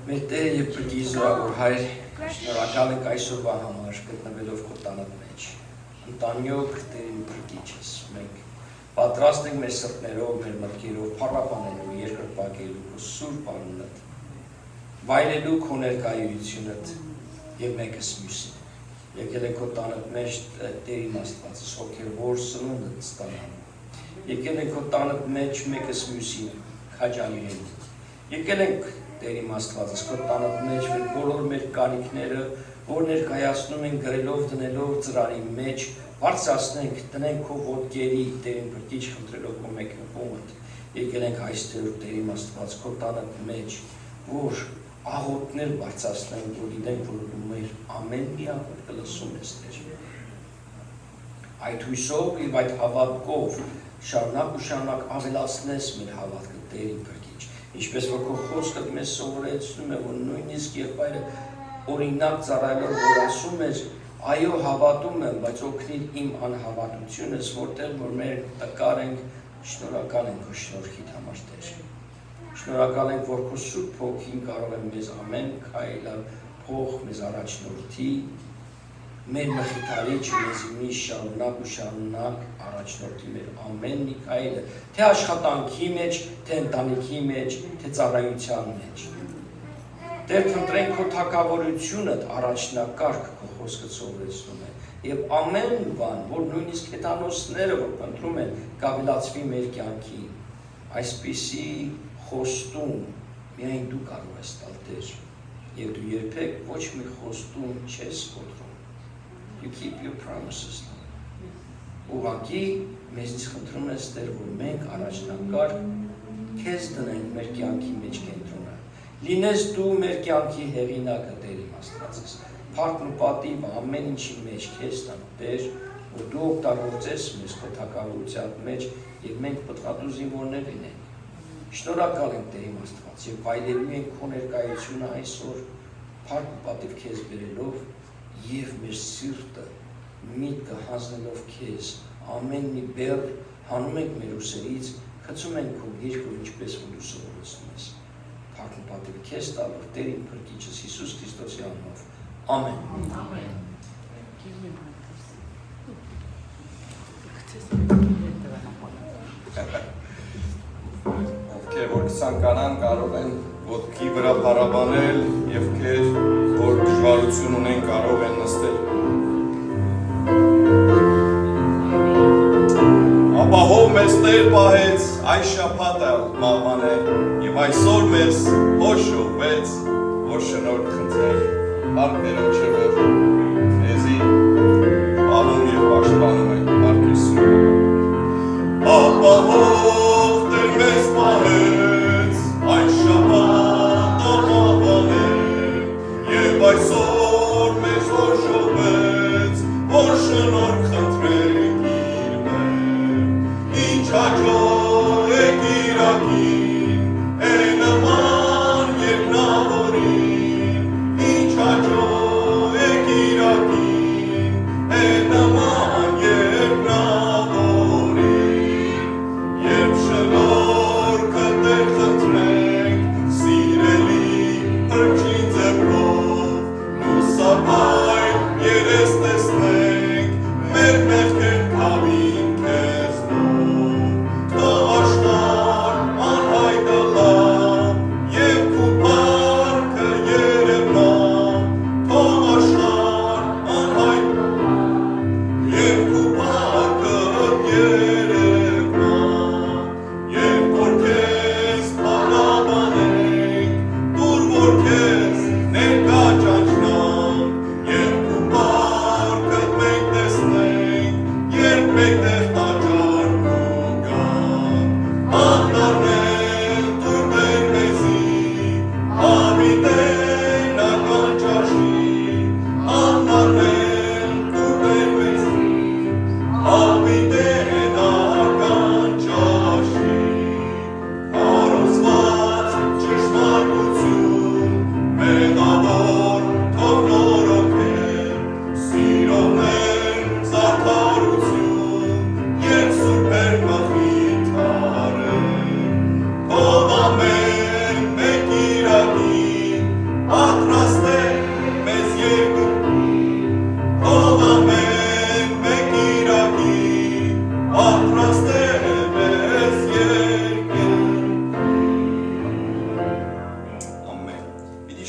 Մեր Տեր և Փրկի զորավոր Հայր, շնորհակալ ենք այսօրվա համար գտնվելով քո տանդ մեջ։ Ընտանյոք Տերին Փրկիչ ես։ Մենք պատրաստ ենք մեր սրտներով, մեր մտքերով փառաբանելու, երկրպագելու քո սուրբ անունդ, վայելելու քո ներկայությունդ և մեկս մյուսին։ Եկել ենք քո տանդ մեջ Տեր իմ Աստվածս հոգևոր սնունդը ստանալու։ Եկել ենք քո տանդ մեջ մեկս մյուսին քաջալերելու։ Եկել ենք Տեր իմ Աստվածս քո տանդ մեջ բոլոր մեր կարիքները, որ ներկայացնում ենք գրելով, դնելով ծրարի մեջ, բարձրացնենք, տնենք քո ոտքերի, Տեր իմ Փրկիչ խնդրելով քո մեկնումդ։ Եկել ենք այստեղ Տեր իմ Աստված քո տանդ մեջ, որ աղոթներ բարձրացնենք, որ գիտենք, որ դու մեր ամեն մի աղոթ կլսում ես, Տեր։ Այդ հույսով և այդ հավատքով շարունակ ու շարունակ ավելացնես մեր հավատքը, Տեր իմ Փրկիչ։ Ինչպես որ քո խոսքը մեզ սովորեցնում է, որ նույնիսկ եղբայրը օրինակ ծառայելով որ ասում էր, այո հավատում եմ, բայց օգնիր իմ անհավատությունս, որտեղ որ մեր տկար ենք, շնորհակալ ենք քո շնորհքիդ համար, Տեր։ Շնորհակալ ենք, որ քո Սուրբ Հոգին կարող է մեզ ամեն քայլ փոխ մեզ առաջնորդի, մեր մխիթարիչ մեզ մի շարունակ ու շարունակ առաջնորդի մեր ամեն մի քայլը, թե աշխատանքի մեջ, թե ընտանիքի մեջ, թե ծառայության մեջ։ Տեր, փնտրենք քո թագավորությունդ առաջնակարգ քո խոսքը սովորեցնում է, եւ ամեն բան, որ նույնիսկ հետանոսները որ փնտրում են, կավելացվի մեր կյանքին։ Այսպիսի խոստում միայն դու կարող ես տալ, Տեր, եւ դու երբեք ոչ մի խոստում չես կոտրում։ You keep your promises. Ուղղակի մեզնից խնդրում ես, Տեր, որ մենք առաջնակարգ քեզ դնենք մեր կյանքի մեջ կենտրոնը։ Լինես դու մեր կյանքի հեղինակը, Տեր իմ Աստվածս։ Փառքն ու պատիվ ամեն ինչի մեջ քեզ տանք, Տեր, որ դու օգտագործես մեզ քո թագավորության մեջ եւ մենք պատրաստու զինվորներ լինենք։ Շնորհակալ ենք, Տեր իմ Աստված, եւ վայելելու ենք քո ներկայությունը այսօր, փառք ու պատիվ քեզ բերելով եւ մեր սիրտը միտքը հանձնելով քեզ ամեն մի բեռ հանում ենք մեր ուսերից, խցում ենք քո գիրկը ինչպես որ դու սովորեցնում ես։ Փառք ու պատիվ քեզ տալով Տեր իմ Փրկիչս Հիսուս Քրիստոսի անունով։ Ամեն։ Ամեն։ Ովքեր որ ցանկանան կարող են ոտքի վրա փառաբանել եւ քեր որ դժվարություն ունեն կարող են նստել։ Ապահով մեզ Տեր պահեց այս շաբաթը մահվան է եւ այսօր մեզ հոշովեց որ շնորհք խնդրենք արկներով չէ որ մեզի ալում եւ պաշտպանում է Արկեսու ապահով Տեր մեզ պահեց այս շաբաթը մահվան է եւ այսօր մեզ հոշովեց որ շնորհք խնդրենք Ինչ հաջո է կիրակին, է նման երկնավորին, Ինչ հաջո է կիրակին, է նման երկնավորին, Երբ շնորհքը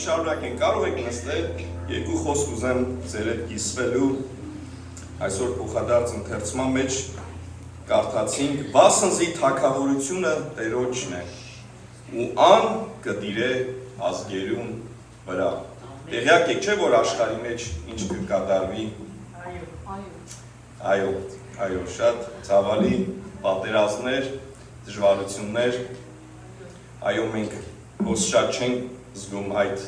շարունակենք, կարող եք նստել, երկու խոսք ուզեմ ձեր հետ կիսվելու, այսօր փոխադարձ ընթերցման մեջ կարդացինք, վասնզի թագավորությունը Տերոջն է, ու ան կդիրե ազգերուն վրա։ Տեղյակ եք չէ, որ աշխարհի մեջ ինչ կկատարվի։ Այո, շատ ցավալի պատերազմներ, դժվարություններ, այո, մենք ոնց շատ չենք զգում այդ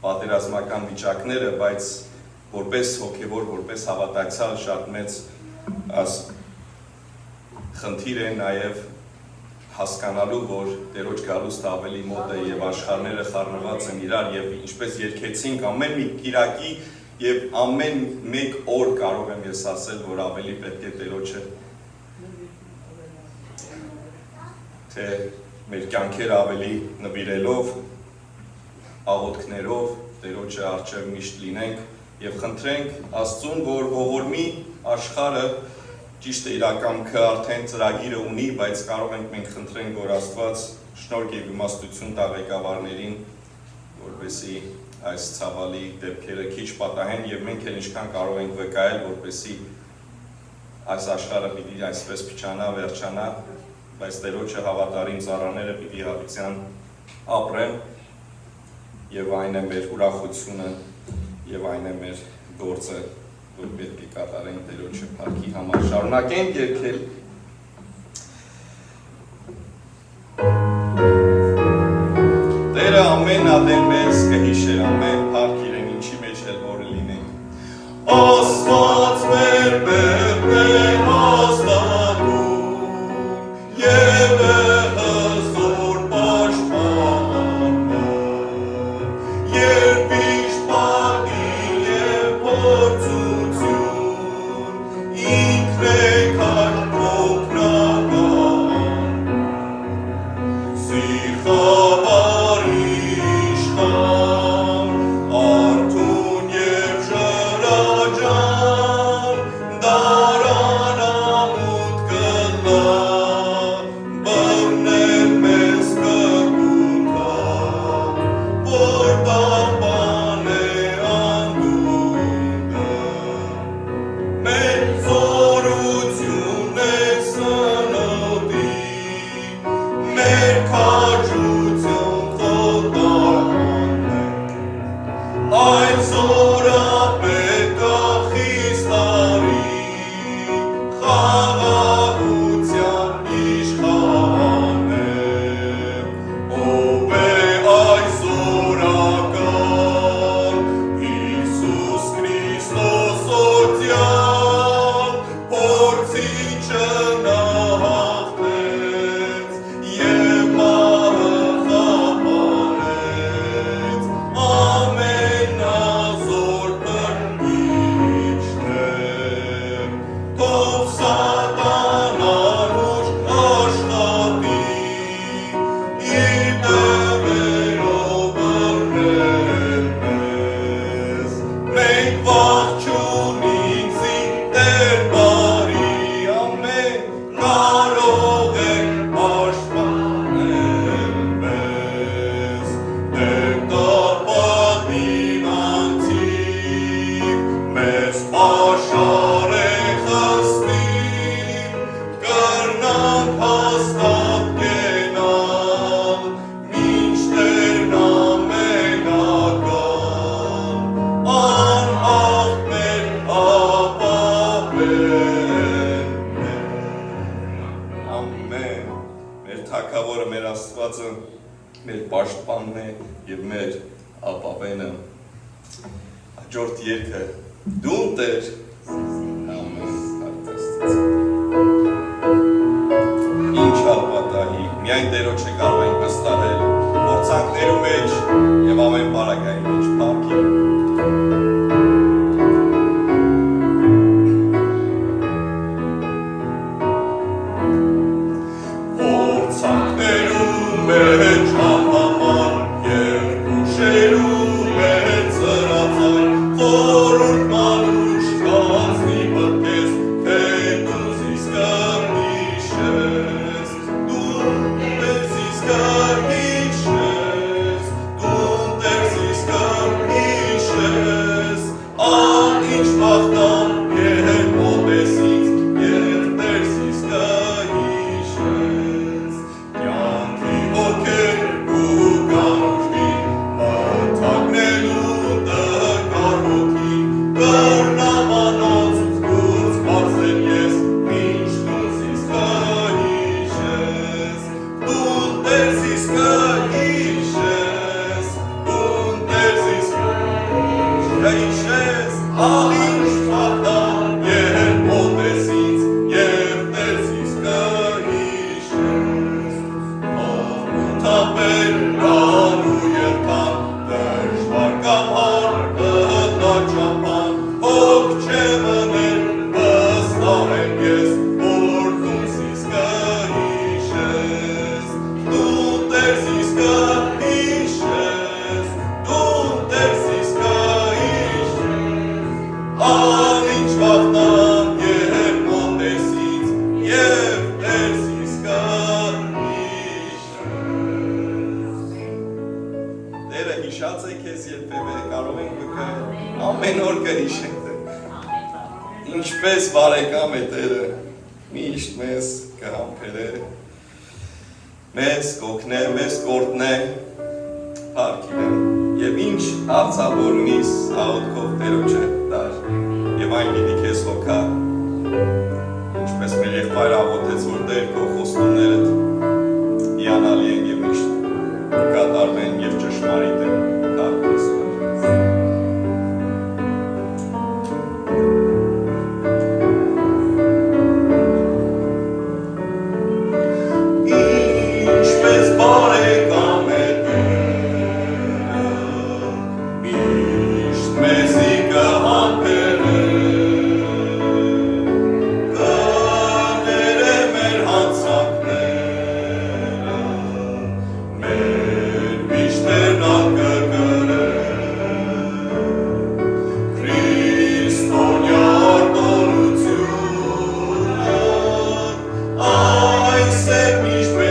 պատերազմական վիճակները, բայց որպես հոգևոր, որպես հավատացյալ շատ մեծ խնդիր է նաև հասկանալու, որ Տերոջ գալուստը ավելի մոտ է եւ աշխարհները խառնված են իրար եւ ինչպես երգեցինք ամեն մի կիրակի եւ ամեն մեկ օր կարող եմ ես ասել, որ ավելի պետք է Տերոջը թե մեր կյանքերը ավելի նվիրելով, աղոթքներով Տերոջը առջև միշտ լինենք եւ խնդրենք Աստծուն, որ ողորմի աշխարհը ճիշտ է իրականքը արդեն ծրագիրը ունի, բայց կարող ենք մենք խնդրենք, որ Աստված շնորհ եւ իմաստություն տա ղեկավարներին, որպեսզի այս ցավալի դեպքերը քիչ պատահեն եւ մենք էլ ինչքան կարող ենք վկայել, որպեսզի այս աշխարհը պիտի այսպես փչանա, վերջանա, բայց Տերոջը հավատարիմ ծառաները պիտի հավիտյան ապրեն եւ այն է մեր ուրախությունը եւ այն է մեր գործը, որ պետք է կատարենք Տերոջը փառքի համար։ Շարունակենք երգել։ Տերը ամեն ադեն մեզ կհիշեր, ամեն փառք իրեն ինչի մեջ էլ որ լինենք։ Աստված մեր մեղներ հաստատում եւ հզոր պաշտպանում, երբ իշխանին եւ փորձություն, ինքն է քաշ օգնական, սիրտաբար իշխան, արթուն եւ շրջան, դարան ամուտ կլա, բռնել մեզ կգութա, որ տապան է անդունդը, մեր զորություն է սնոտի, մեր քաջություն խոտարան է, այդ զորապետը Խիստարի, խաղաղության իշխան է, ով է այս զորական, Հիսուս Քրիստոս օծյան, փորձին չնահաղթեց, եւ մահը խաբարեց, ամենազոր բռնիչն է, թող սատանան ուժ աշխատի, իր դևերով բռնել մեզ, մենք վախ չունենք Տեր բարի, ամեն կարող է պաշտպանել մեզ, Տեր տապատին անցիկ, մեզ պաշար է խստին, կրնանք հաստատ կենալ, մինչդեռ ամենական, անհաղթ մեր ապավենն է։ Ամեն, մեր թագավորը, մեր Աստվածը, մեր պաշտպանն է եւ մեր ապավենը։ Հաջորդ երգը դու Տեր, ամեն Աստված։ Ինչ ալպատահի, միայն Տերոջը կարող ենք վստահել, փորձանքներու մեջ եւ ամեն բարակայի մեջ փառքի։ Փորձանքներու մեջ համամար, երկուշերու մեջ ծրածայր, խորուրդ մանուշ կազնի բրկես, թե դու զիս կհիշես, դու մեզ զիս կհիշես, դու Տեր Ալինչ պատան և մոտեսից և տերցիս կհիշես Ամութապեր անու երթան դժվար կամ հարկը ճապան Հոգ չէ մնել վստահ եմ ես որ դու զիս կհիշես Դու տերցիս կհիշես Դու տերցիս կհիշես Ալինչ վաղտան և մոտեսից և տերցիս կհիշես Տերը հիշած է քեզ երբևէ կարող ենք վկայել ամեն օր կհիշենք Ինչպես բարեկամ է Տերը միշտ մեզ կհամբերե մեզ կօգնե, մեզ կօրհնե Փառքին եւ ինչ արցավորնիս աղոթքով Տերոջը դար եւ այն գիտի քեզ հոգա ինչպես մեր եղբայրը աղոթեց որ Տեր քո խոստումներդ հիանալի են եւ միշտ կատարվեն եւ ճշմարիտ են Քրիստոս Ինչպես բարեկամ է Տերը միշտ մեզի կհամբերե կներե մեր հանցանքները մեր միշտերն անկրկրե Քրիստոնյա արտոնությունը այս է միշտ մեր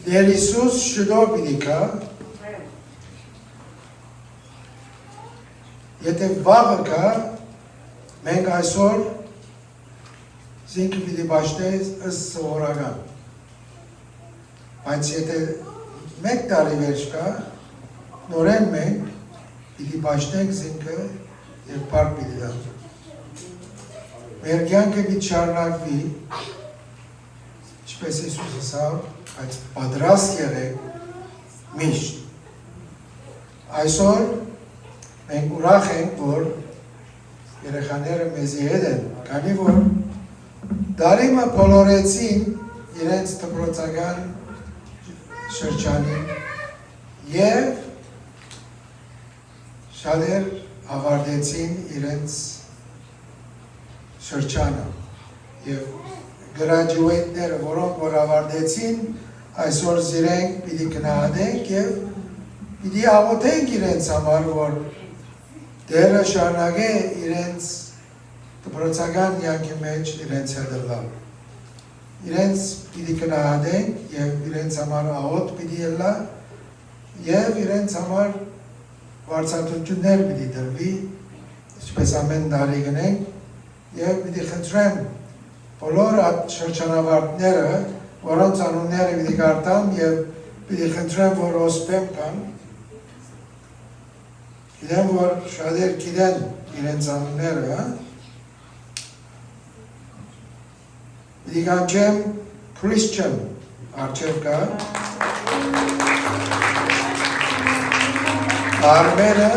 Դեր Հիսուս շուտով պիտի գա, եթե վաղը գա, մենք այսօր զինքը պիտի պաշտենք ըստ սովորական, բայց եթե մեկ տարի վերջ գա, նորեն մենք պիտի պաշտենք զինքը և պարկ պիտի դամ։ Մեր կյանքը պիտի շարունակվի, ինչպես Հիսուս ասավ, բայց պատրաստ եղեք միշտ։ Այսօր մենք ուրախ ենք, որ երեխաները մեզի հետ են, քանի որ դարիմը բոլորեցին իրենց դպրոցական շրջանին և շատեր ավարտեցին իրենց շրջանը և գրաջուետները, որոնք որ ավարտեցին, այսօր զիրենք պիտի գնահատենք և պիտի աղոթենք իրենց համար, որ դերը շարնագե իրենց դպրոցական յանքի մեջ իրենց հետըլալ։ Իրենց պիտի կնահատենք և իրենց համար աղոտ պիտի ելլա և իրենց համար վարձատրություններ պիտի դրվի, ինչպես ամեն տարի գնենք և պիտի խնդրեմ բոլոր այդ շրջանավարտները, որոնց անունները պիտի կարդամ և պիտի խնդրեմ, որ ոսպեմ կան, գիտեմ, որ շատեր գիտեն իրենց անունները, պիտի կանչեմ Christian առջև կա, Արմենը,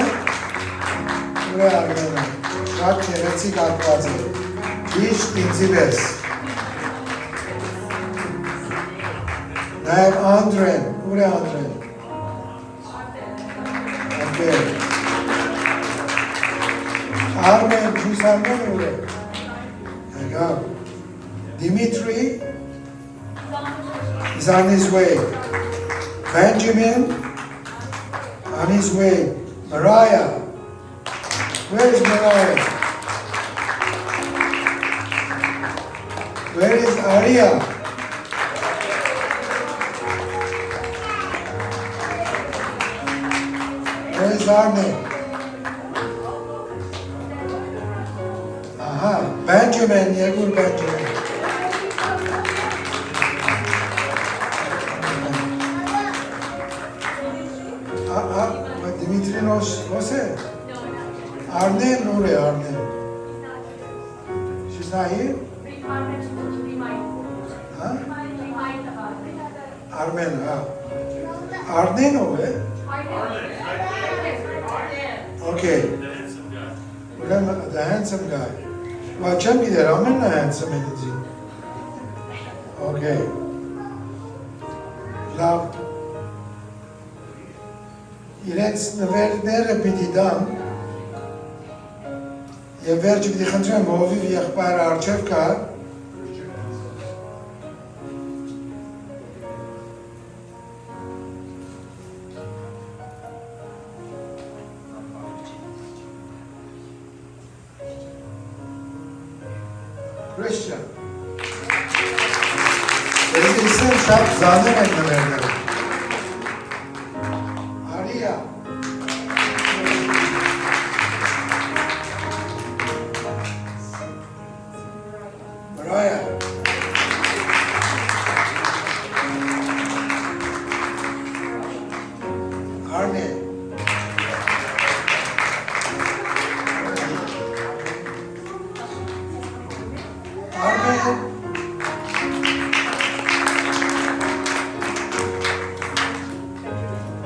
ուր է Արմենը, շատ գեղեցիկ ակված է, ճիշտ ինձի պես, նաև Անդրեն, ուր է Անդրեն, Armen, who's Armen over there? Dimitri is on his way. Benjamin on his way. Mariah. Where is Mariah? Where is Arya? Where is Arne? Benjamin, Yegur Benjamin. Dimitri was it? Arne, Nure, Arne. She's not here? Huh? Armen, Arne, no way? Okay. The handsome guy. Well, Champi, there are many handsome in it. Okay. Love. Իրենց նվերները պիտի դան և վերջը պիտի խնդրեմ հովիվ եղբայրը առջև կա Christian Ես իսեմ շատ զաներ են նվերները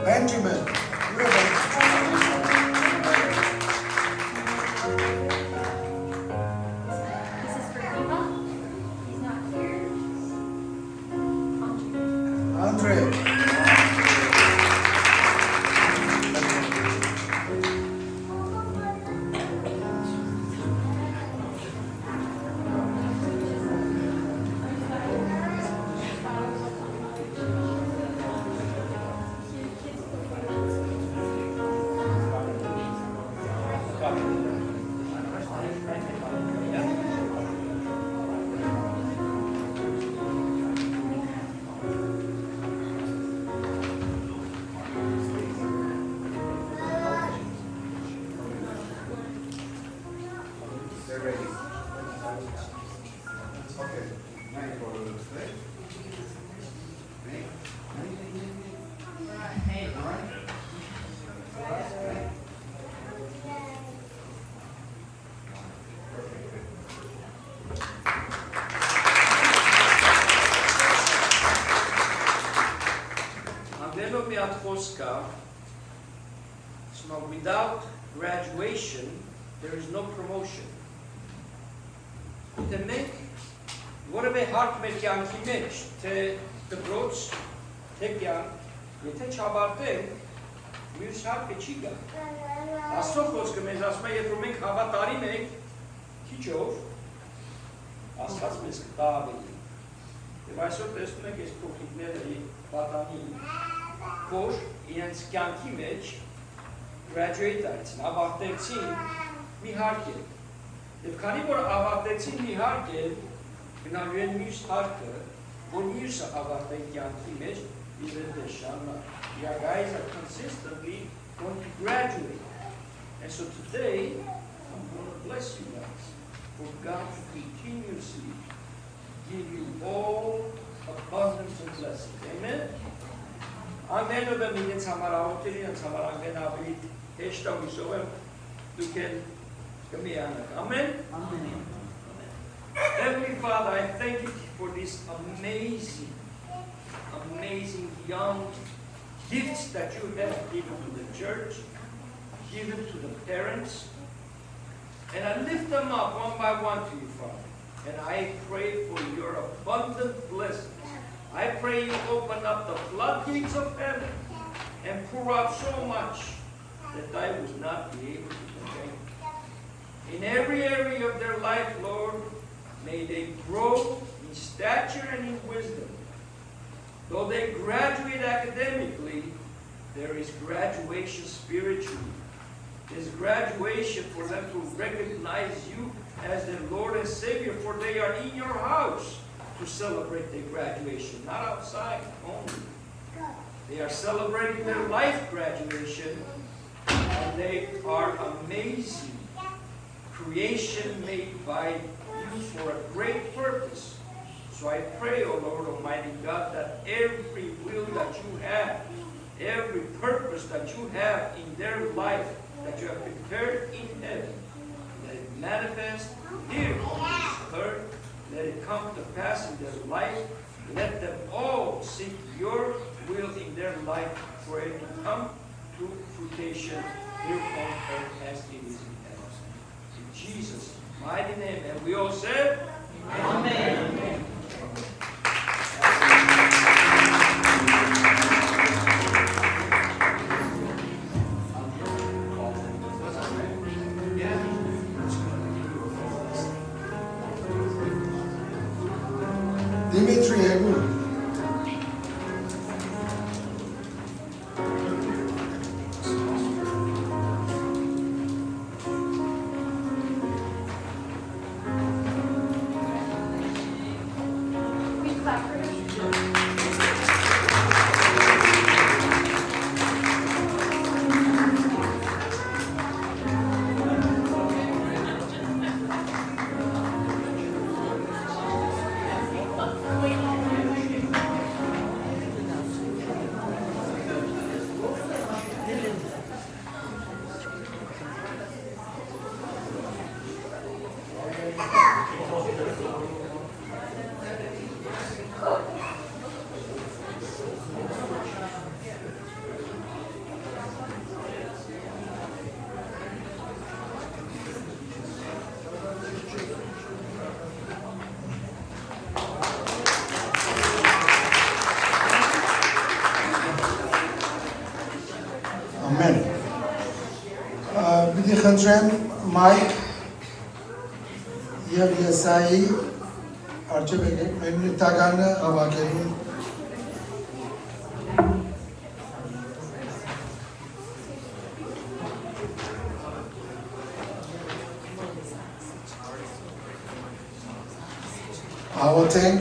Benjamin. This is for Eva. He's not here. Andre. So without graduation, there is no promotion. Demek, որևէ հարկ մեր կյանքի մեջ, թե դպրոց, թե կյանք, եթե չավարտենք, մյուս հարկը չի գա։ Աստծո խոսքը մեզ ասում է, եթե մենք հավատարիմ ենք քիչով, Աստված մեզ կտա ավելի։ Եվ այսօր տեսնում եք այս փոքրիկները պատանի, որ իրենց կյանքի մեջ graduate արեցին, ավարտեցին մի հարկ է։ Եվ քանի որ ավարտեցին մի հարկ է, գնալու են մյուս հարկը, որ մյուսը ավարտեն կյանքի մեջ, իրեն դե շարունակ։ Your guys are consistently going to graduate. And so today, I'm going to bless you guys for God to continuously give you all abundance of blessings. Amen? Amen. Ով եմ իրենց համար աղոթերի, իրենց համար անգեն ավելի հեշտ աղիսով եմ, դուք են կմիանակ. Amen? Amen. Heavenly Father, I thank you for these amazing young gifts that you have given to the church, given to the parents. And I lift them up one by one to you, Father. And I pray for your abundant blessings. I pray you open up the floodgates of heaven and pour out so much that I would not be able to contain. In every area of their life, Lord, may they grow in stature and in wisdom. Though they graduate academically, there is graduation spiritually. There's graduation for them to recognize you as their Lord and Savior, for they are in your house to celebrate their graduation, not outside only. They are celebrating their life graduation, and they are amazing creation made by you for a great purpose. So I pray, O Lord Almighty God, that every will that you have, every purpose that you have in their life, that you have prepared in heaven, let it manifest here on this earth. Let it come to pass in their life. Let them all seek your will in their life for it to come to fruition here on earth as it is in heaven. In Jesus' mighty name. And we all said, Amen. Amen. Dimitri Egul. We clap for him. Amen. Պիտի խնդրեմ Մայք և Եսայի արջև եկեք մեր նյութականը հավաքելու աղոթենք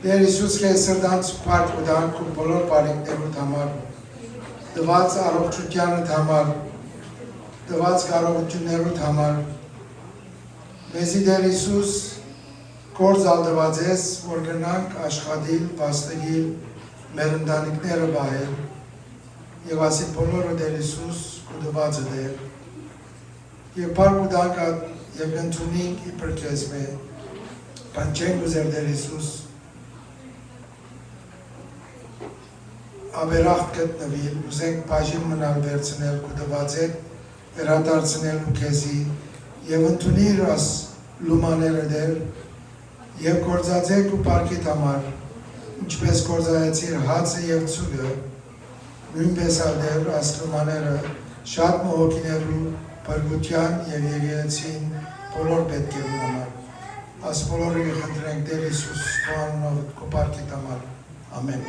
Դեր Հիսուս Քեզ սրտանց փառք ու դանք ու բոլոր բարիքներուդ համար տված առողջությանդ համար տված կարողություններուդ համար մեզի Դեր Հիսուս գործալ տված ես որ գնանք աշխատիլ, վաստակիլ, մեր ընտանիքները բահել եւ ասի բոլորը Դեր Հիսուս քո տվածը դեր եւ փառք ու դանք եւ ընդունենք իբր Քեզ մե բանջենք ուզեր Դեր Հիսուս Աբերախտ գտնվիլ, ուզենք բաժին մնալ վերցնել քո տված հետ, վերադարձնել ու քեզի եւ ընդունիր աս լումաները դեր եւ գործածեք ու պարկիտ համար, ինչպես գործայեցիր հացը եւ ցուլը, նույնպես ադեր աս լումաները շատ մոհոքիներու բարգության եւ եկեղեցին բոլոր պետքերու համար, աս բոլորը խնդրենք Տեր Հիսուս քո անունով քո պարկիտ համար, ամեն.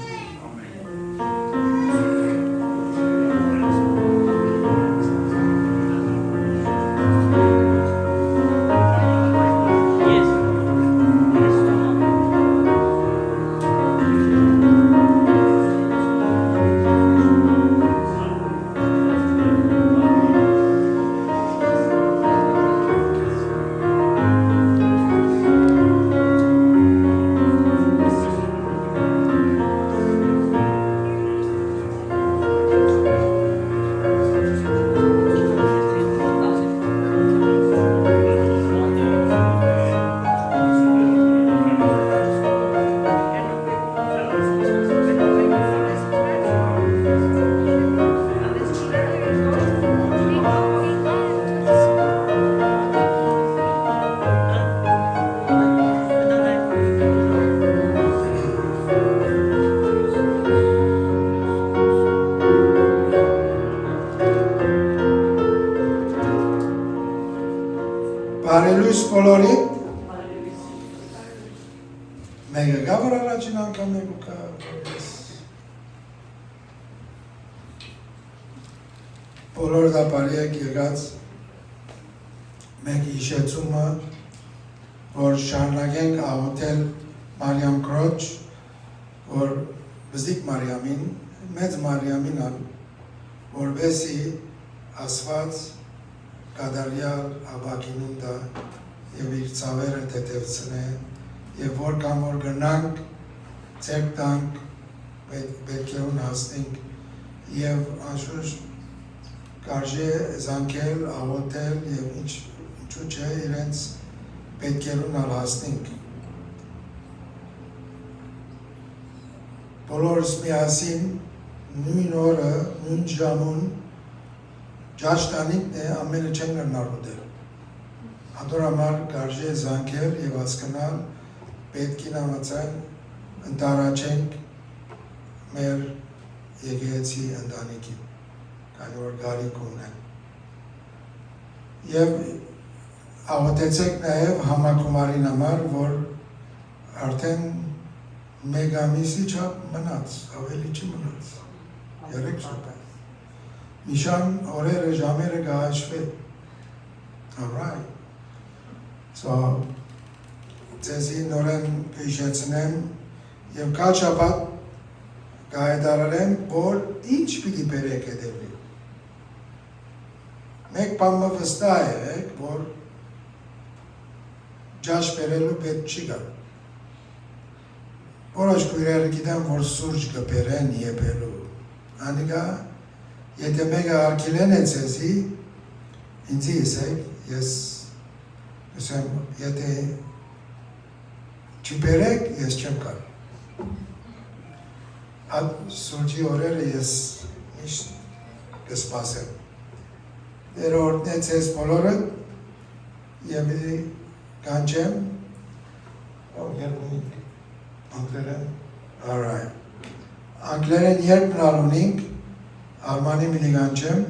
Մյուս բոլորին մեկը գա որ առաջին անգամ եկու կա բոլոր դապարի եք եղած մեկ իշեցումը որ շարունակենք աղոթել Մարիամ Քրոջ որ բզիկ Մարիամին մեծ Մարիամին որովհետեւ ասված կադարյալ աբակինում դա եւ իր ցավերը տետևցնե եւ որ կամ որ գնանք ցերկ տանք պետք է ուն հասնենք եւ անշուշտ կարժե զանգել աղոթել եւ ինչու՞ չէ իրենց պետք է ուն հասնենք բոլորս միասին նույն օրը նույն ժամուն Ճաշտանիկն է ամենը չեն գնարուդել Ադոր համար կարժե զանգել եւ հասկանալ պետք է նամացան ընտարաչենք մեր եկեղեցի ընտանիքին քանի որ գարիք ունեն եւ աղոթեցեք նաեւ համակումարին համար որ արդեն մեկ ամիսի չափ մնաց ավելի չի մնաց 3 շաբաթ Միշան օրերը ժամերը գահաշվել Alright So Ձեզի նորեն կհիշեցնեմ եւ կալ շաբաթ կհայտարարեմ որ ինչ պիտի բերեք հետևի Մեկ բանը վստահ եք որ ջաշ բերելու պետք չի գա Որոշ քույրերը գիտեն որ սուրճ կբերեն եփելու Անիկա Եթե մեկը արգելեն է ձեզի, ինձի եսեք, ես եթե չբերեք, ես չեմ կար։ Այդ սուրճի օրերը ես միշտ կսպասեմ։ Երորդն է ձեզ բոլորը, և կանչեմ, անգլերեն, alright, անգլերեն երբ նալունինք, Արմանի մինիգանչեմ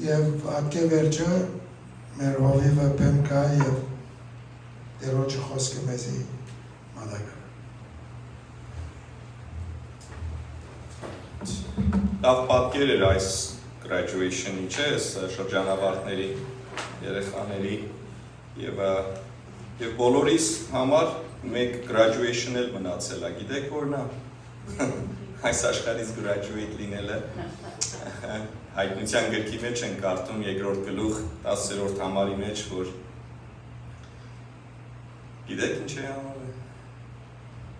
և ատկե վերջը մեր հովիվը պեմ կա և դերոջը խոսքը մեզի մադագը։ Լավ պատկեր էր այս graduation-ի չէ, շրջանավարտների, երեխաների և բոլորիս համար մեկ graduation էլ մնացել է, գիտեք որնա։ Այս աշխարհից graduate լինելը հայտնության գրքի մեջ են կարդում երկրորդ գլուխ 10-րդ համարի մեջ որ գիտեք ինչ է համարը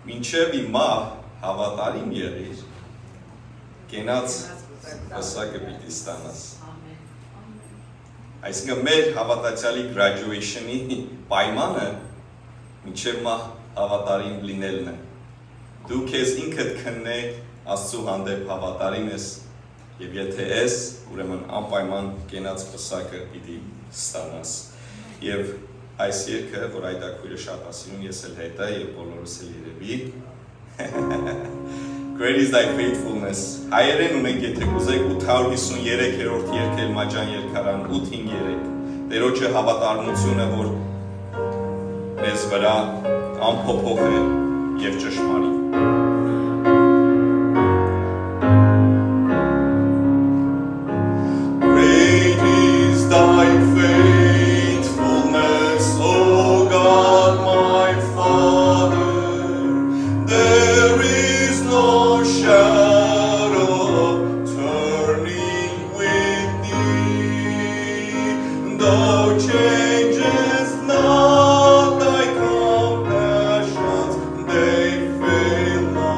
մինչև հիմա հավատարիմ եղիր կենաց վսակը պիտի ստանաս այսինքն մեր հավատացյալի graduation-ի պայմանը մինչև հիմա հավատարիմ լինելն է դու քեզ ինքդ քննեք Աստծու հանդեպ հավատարիմ ես եւ եթե ես ուրեմն անպայման կենաց վսակը պիտի ստանաս եւ այս երգը որ այդակույրը շատ ասինում ես էլ հետը եւ բոլորս էլ երևի Great is thy faithfulness հայերեն ունենք եթե կուզեք 853-րդ երգ Էլմաջան երգարան 853 Տերոջը հավատարմությունը որ մեզ վրա անփոփոխ է եւ ճշմարիտ Thy faithfulness, O God, my Father, there is no shadow of turning with thee. Thou changest not thy compassions, they fail not.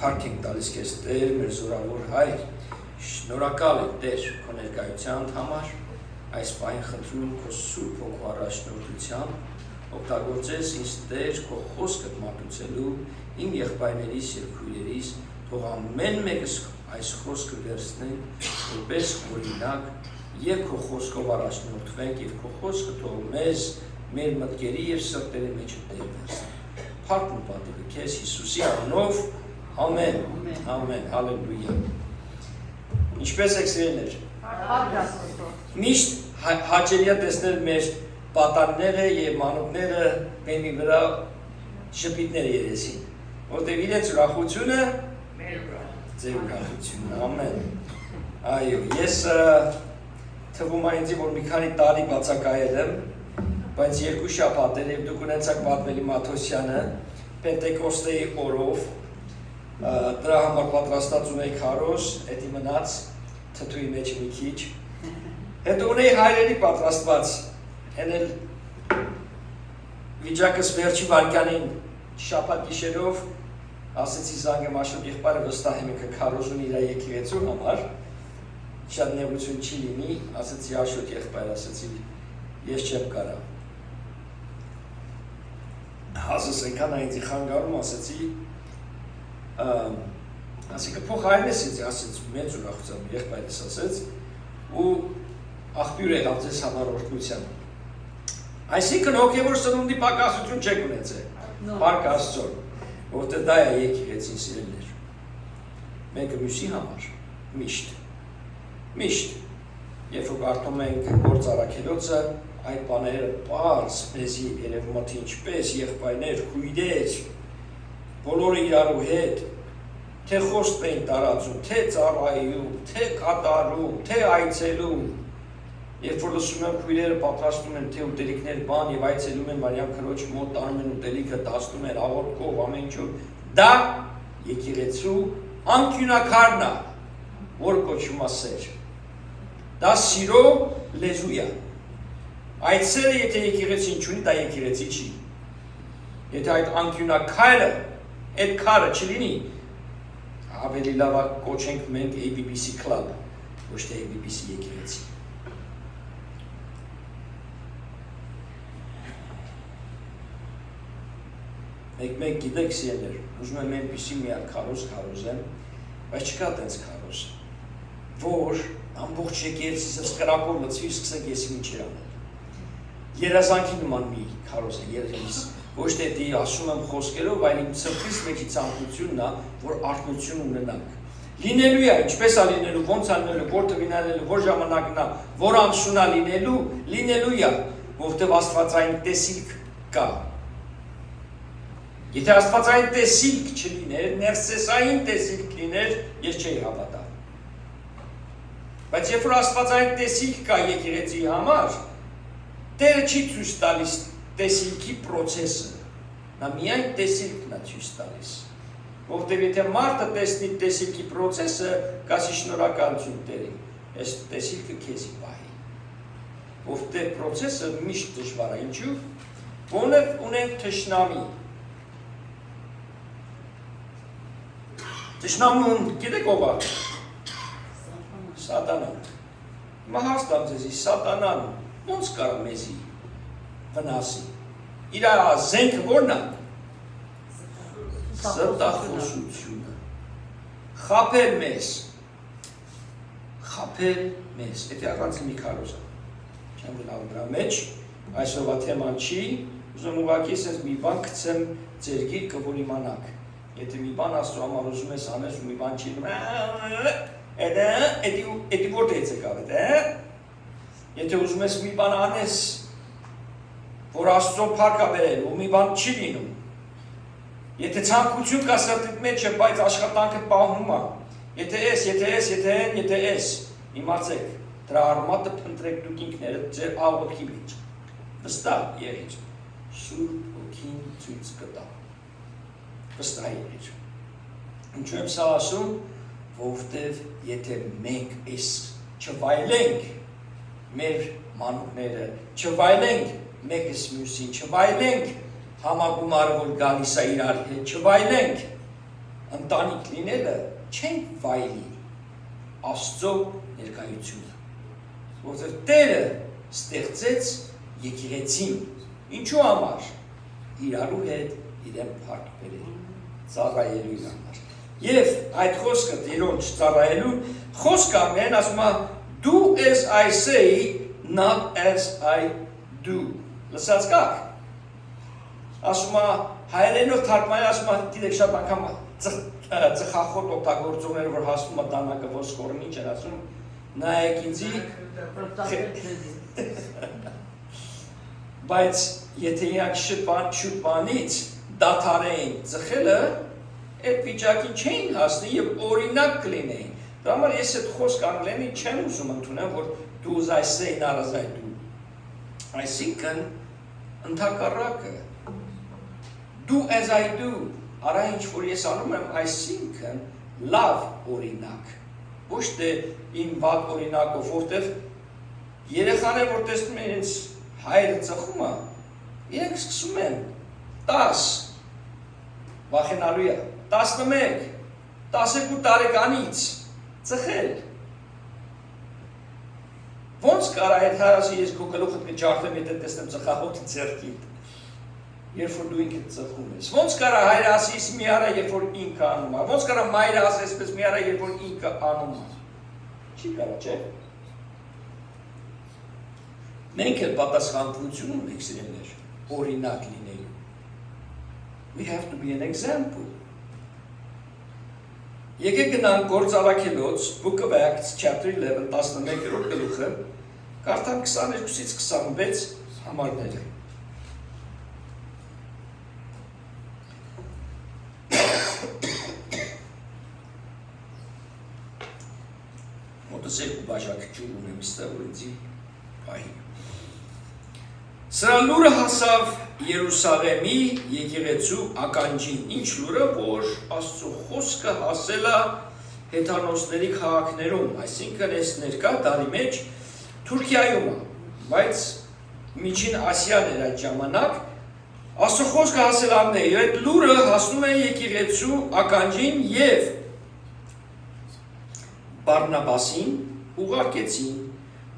փառք ենք տալիս քեզ Տեր, մեր զորավոր Հայր, շնորհակալ ենք Տեր քո ներկայության համար, այս պահին խնդրում քո սուրբ հոգու առաջնորդությամբ օգտագործես ինձ Տեր քո խոսքը մատուցելու իմ եղբայրներիս եւ քույրերիս, թող ամեն մեկս այս խոսքը վերցնեն որպես օրինակ եւ քո խոսքով առաջնորդվենք եւ քո խոսքը թող մեզ մեր մտքերի եւ սրտերի մեջ Տեր վերցնի։ Փառք ու պատիվ քեզ Հիսուսի անունով, ամեն, ամեն, հալելույա։ Ինչպես եք սիրելիներ։ Միշտ հաճելի է տեսնել մեր պատանները եւ մանուկները բեմի վրա շփիթներ երեսին, որտեղ իրենց ուրախությունը ձեր ուրախությունը, ամեն։ Այո, ես թվում է ինձ, որ մի քանի տարի բացակայել եմ, բայց երկու շաբաթ եւ դուք ունեցաք պատվելի Մաթոսյանը Պենտեկոստեի օրով դրա համար պատրաստած ունեի քարոզ, էդի մնաց թթուի մեջ մի քիչ։ Հետո ունեի հայրերի պատրաստված, հենել վիճակս վերջի վարքյանին շաբաթ գիշերով ասեցի զանգեմ Աշոտ եղբայրը վստահ եմ ինքը քարոզ ունի իր եկեղեցու համար, շատ նեղություն չի լինի, ասեցի Աշոտ եղբայր, ասեցի ես չեմ կարա։ Հասս ենքան այնձի խանգարում ասեցի, ասիկը փող հայրն ես ինձ, ասեց մեծ ուրախությամբ եղբայրս ասեց, ու աղբյուր եղավ ձեզ համար օրհնության։ Այսինքն հոգևոր սնունդի պակասություն չեք ունեցել, փառք Աստծո, որտեղ դա է եկեղեցին սիրելիներ։ Մեկը մյուսի համար միշտ, երբ որ կարդում ենք Գործ Առաքելոցը, այդ բաները պարզ մեզի երևում է թե ինչպես եղբայրներ, քույրեր, բոլորը իրարու հետ, թե խոստ էին տարածում, թե ծառայում, թե կատարում, թե այցելում, երբ որ լսում եմ քույրերը պատրաստում են թե ուտելիքներ բան եւ այցելում են Մարիամ քրոջ մոտ տանում են ուտելիքը, դասնում են աղոթքով, ամեն ինչով, դա եկեղեցու անկյունակարն է, որ կոչվում է սեր։ Դա սիրո լեզու է։ Այցելը եթե եկեղեցին չունի, դա եկեղեցի չի։ Եթե այդ անկյունակարը, այդ քարը չլինի, ավելի լավ կոչենք մենք ABBC Club, ոչ թե ABBC եկեղեցի։ Մեկ գիտեք սիրելիներ, ուզում եմ այնպիսի մի հատ քարոզ, բայց չկա տենց քարոզ, որ ամբողջ եկեղեցիս կրակով լցվի, սկսենք ես ինչեր անել։ Երազանքի նման մի քարոզ է, ոչ թե դի ասում եմ խոսքերով, այլ իմ սրտիս մեջի ցանկությունն է, որ արթնություն ունենանք։ Լինելու է, ինչպես է լինելու, ոնց է լինելու, որտեղ լինելու, որ ժամանակն է, որ ամսուն է լինելու է, որտեղ աստվածային տեսիլք կա։ Եթե աստվածային տեսիլք չլիներ, ներսեսային տեսիլք լիներ, ես չէի հավատա։ Բայց երբ որ աստվածային տեսիլք կա եկեղեցի համար, Տերը չի ցույց տալիս տեսիլքի process-ը, նա միայն տեսիլքն է ցույց տալիս։ Որտեղ եթե մարդը տեսնի տեսիլքի process-ը, կասի շնորհակալություն Տերին, այս տեսիլքը քեզի պահի։ Որտեղ process-ը միշտ դժվար է, ինչու՞։ Որովհետև ունենք թշնամի։ Թշնամուն գիտեք ով է։ Սատանան։ Հիմա հաստատ ձեզի սատանան ոնց կարա մեզի վնասի։ Իր զենքը որն է։ Սրտախոսությունը։ Խաբել մեզ։ Եթե առանց մի քարոզ է։ Չեմ գնալ դրա մեջ, այսօրվա թեման չի, ուզում ուղղակի ասես մի բան գցեմ ձեր գիրկը, որ իմանաք։ Եթե մի բան Աստծո համար ուզում ես անես ու մի բան չի Էդի որտեղից եկավ էդ, Եթե ուզում ես մի բան անես, որ Աստծո փառք է բերել ու մի բան չի լինում, եթե ցանկություն կա սրտիդ մեջ, բայց աշխատանքդ պահում է, եթե էս, իմացեք, դրա արմատը փնտրեք դուք ինքներդ ձեր աղոթքի մեջ, վստահ եղիր, Սուրբ Հոգին ցույց կտա, վստահ եղիր։ Ինչու եմ սա ասում, որովհետև եթե մենք էս չվայելենք մեր մանուկները, չվայելենք մեկս մյուսին, չվայելենք համագումարը, որ գալիս է իրար հետ, չվայելենք, ընտանիք լինելը չեն վայելի Աստծո ներկայությունը, որովհետև Տերը ստեղծեց եկեղեցին, ինչու համար, իրարու հետ իրեն փառք բերել, ծառայելու իր համար, և այդ խոսքը Տիրոջ ծառայելու խոսքը ամեն ասում է do as I say, not as I do, լսած կաք, ասում է հայերենով թարգմանի ասում է գիտեք շատ անգամ ծխախոտ օգտագործողները, որ հասնում է տանակը ոսկորն ինչ են ասում, նայեք ինձի, բայց եթե իրանք շուտ բանից դադարեին ծխելը, այդ վիճակին չէին հասնի և օրինակ կլինեին։ Դրա համար ես այդ խոսք անգլերենի չեմ ուզում ընդունեմ, որ do as I say, not as I do։ Այսինքն ընդհակառակը do as I do, արա ինչ որ ես անում եմ, այսինքն լավ օրինակ, ոչ թե իմ վատ օրինակով, որտեղ երեխաներ, որ տեսնում են իրենց հայրը ծխում է, իրենք սկսում են 10, վախենալու է, 11, 12 տարեկանից ծխել։ Ոնց կարա այդ հարասի ես քո գլուխդ կջարդեմ, եթե տեսնեմ ծխախոտի ձեռքին, երբ որ դու ինքդ ծխում ես։ Ոնց կարա հայրը ասես մի արա, երբ որ ինքը անում է։ Ոնց կարա մայրը ասես մի արա, երբ որ ինքը անում է։ Չի կարա, չէ՞։ Մենք էլ պատասխանատվություն ունենք սիրելիներ, օրինակ լինելու։ We have to be an example։ Եկեք գնանք Գործառաքելոց, Book of Acts, chapter 11, 11-րդ գլուխը, կարդամ 22-ից 26 համարները։ Մոտս երկու բաժակ ջուր ունեմ իստեղ, որ ինձի պահի։ Սրա լուրը հասավ Երուսաղեմի եկեղեցու ականջին, ինչ լուրը, որ Աստծո խոսքը հասել է հեթանոսների քաղաքներում, այսինքն այս ներկա դարի մեջ Թուրքիայում է, բայց Միջին Ասիան էր այդ ժամանակ, Աստծո խոսքը հասել է, եւ այդ լուրը հասնում է եկեղեցու ականջին եւ Բարնաբասին ուղարկեցին,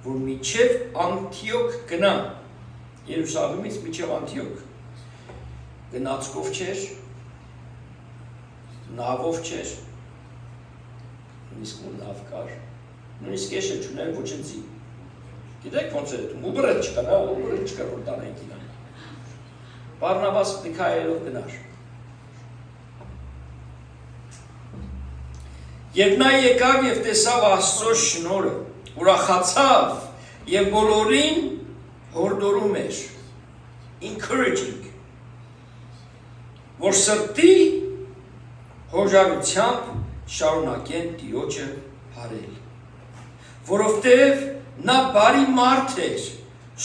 որ միջև Անտիոք գնա, Երուսաղեմից միջև Անտիոք, գնացքով չէր, նավով չէր, նույնիսկ որ նավ կար, նույնիսկ ես էլ չուներ ոչնցի, գիտեք ոնց էր դու, ուբրը չկա, ուբրը չկա, որ տանենք իրան, Բարնաբաս Միքայելով գնար, Երբ նա եկավ և տեսավ Աստծո շնորհը, ուրախացավ և բոլորին հորդորում էր, encouraging, որ սրտի հոժարությամբ շարունակեն Տիրոջը հարել, որովհետև նա բարի մարդ էր,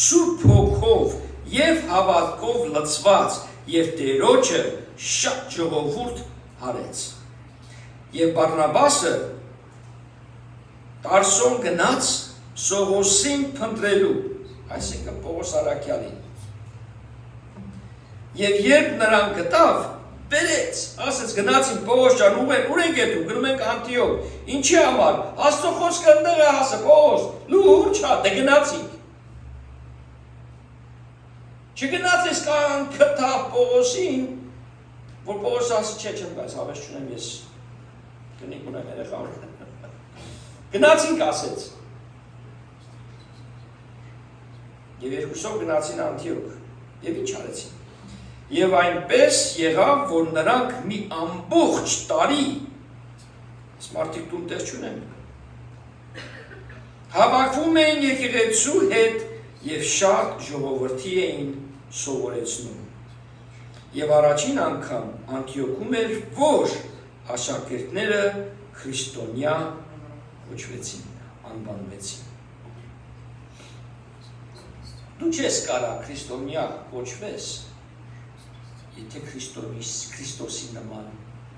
Սուրբ Հոգով և հավատքով լցված և Տերոջը շատ ժողովուրդ հարեց։ Եվ Բարնաբասը Տարսոն գնաց Սողոսին փնտրելու, այսինքն Պողոս Արաքյալին։ Եվ երբ նրան գտավ, բերեց, ասեց գնացին Պողոս ջան, ուր ենք եթում, գնում ենք Անտիոք, ինչի համար, Աստծո խոսքը ընդեղ է հասը, Պողոս, լուր չա, դե գնացինք։ Չգնաց ես կան գտավ Պողոսին, որ Պողոս ասի չէ, չեմ բայց հավես չունեմ ես Կնիկ ունեմ երեխան, գնացինք ասեց, և երկուսով գնացին Անտիոք, և ինչ արեցին, և այնպես եղավ, որ նրանք մի ամբողջ տարի, մարդիկ տուն տեղ չունեմ, հավաքվում էին եկեղեցու հետ և շատ ժողովրդի էին սովորեցնում, և առաջին անգամ Անտիոքում էր, որ աշակերտները քրիստոնյա կոչվեցին, անվանվեցին։ Դու չես կարա քրիստոնյա կոչվես, եթե Քրիստոսի նման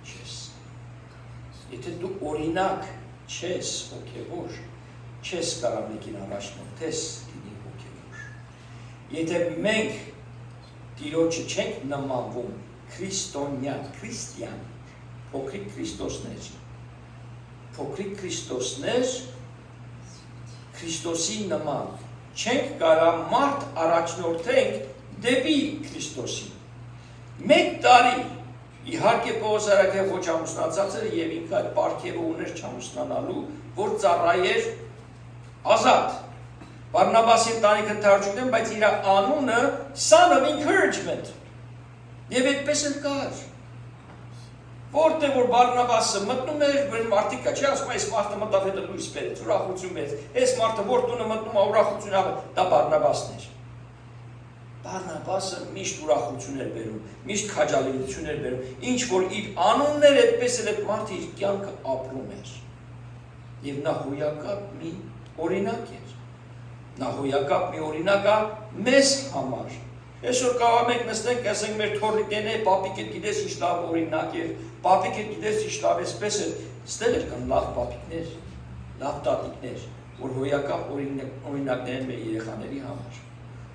չես։ Եթե դու օրինակ չես հոգևոր, չես կարա մեկին առաջնորդես լինի հոգևոր։ Եթե մենք Տիրոջը չենք նմանվում քրիստոնյա, քրիստիան, փոքրիկ Քրիստոսներ։ Փոքրիկ Քրիստոսներ Քրիստոսի նման։ Չենք կարող մարդ առաջնորդենք դեպի Քրիստոսին։ Մեկ տարի իհարկե Պողոս Արաքյանը ոչ ամուսնացած էր եւ ինքը այդ պարգևը ուներ չամուսնանալու, որ ծառայեր ազատ։ Բարնաբասի ընտանիքը թարգմանել, բայց իր անունը son of encouragement։ Եվ այդպես էլ կար։ Որտեղ որ Բարնաբասը մտնում էր, մարդիկ կա, չէ, ասում այս մարդը մտավ հետո լույս բերեց, ուրախություն բերեց։ Այս մարդը որ տունը մտնում է ուրախություն ավ, դա Բարնաբասն էր։ Բարնաբասը միշտ ուրախություն էր բերում, միշտ քաջալերություն էր բերում, ինչ որ իր անունն էր, այդպես էլ այդ մարդը իր կյանքը ապրում էր։ Եվ նա հոյակապ մի օրինակ էր։ Նա հոյակապ մի օրինակ է մեզ համար։ Այսօր կարող ենք նստենք, ասենք մեր թորիկներն է, պապիկը գիտես ինչ լավ օրինակ էր, պապիկը գիտես ինչ լավ էսպես է, ստել էր կան լավ պապիկներ, լավ տատիկներ, որ հոյակապ օրինակներ են մեր երեխաների համար։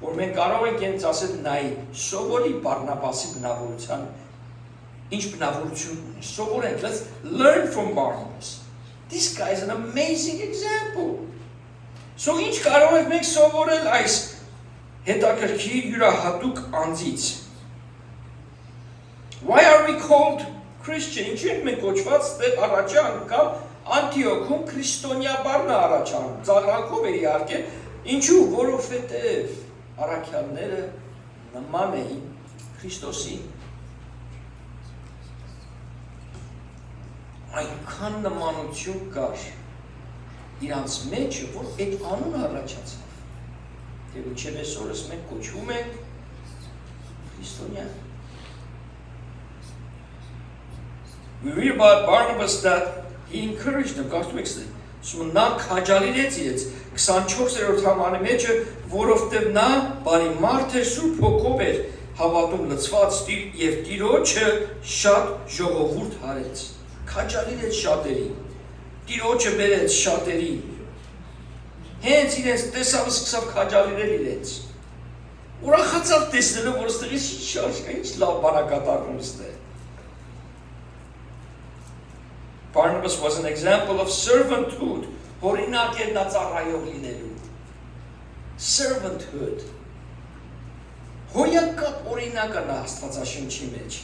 Որ մենք կարող ենք ինձ ասել նայ, սովորի Բարնաբասի բնավորության, ինչ բնավորություն ունի, սովորենք, let's learn from Barnabas. This guy is an amazing example. So ինչ կարող ենք մենք սովորել այս հետաքրքիր յուրահատուկ անձից. Why are we called Christian? Ինչու ենք մենք կոչված դե առաջի անգամ Անտիոքում քրիստոնյա բառն առաջանում, ծաղրանքով էր իհարկե, ինչու, որովհետև առաքյալները նման էին Քրիստոսին։ Այնքան նմանություն կար իրանց մեջը, որ այդ անունը առաջացավ։ Եվ ինչև այսօրս մենք կոչվում ենք քրիստոնյա։ We read about Barnabas that he encouraged them, կարծում եք սա, նա քաջալերեց իրենց 24-րդ համարի մեջը, որովհետև նա բարի մարդ էր, Սուրբ Հոգով էր հավատում լցված եւ Տիրոջը շատ ժողովուրդ հարեց։ Քաջալերեց շատերին, Տիրոջը բերեց շատերին։ Հենց իրենց տեսավ սկսավ քաջալերել իրենց։ Ուրախացավ տեսնելով, որ ստեղից շարժ կա, ինչ լավ բան է կատարվում ստեղ։ Barnabas was an example of servanthood. Օրինակ էր նա ծառայող լինելու։ Servanthood. Հոյակապ օրինակ է նա Աստվածաշնչի մեջ։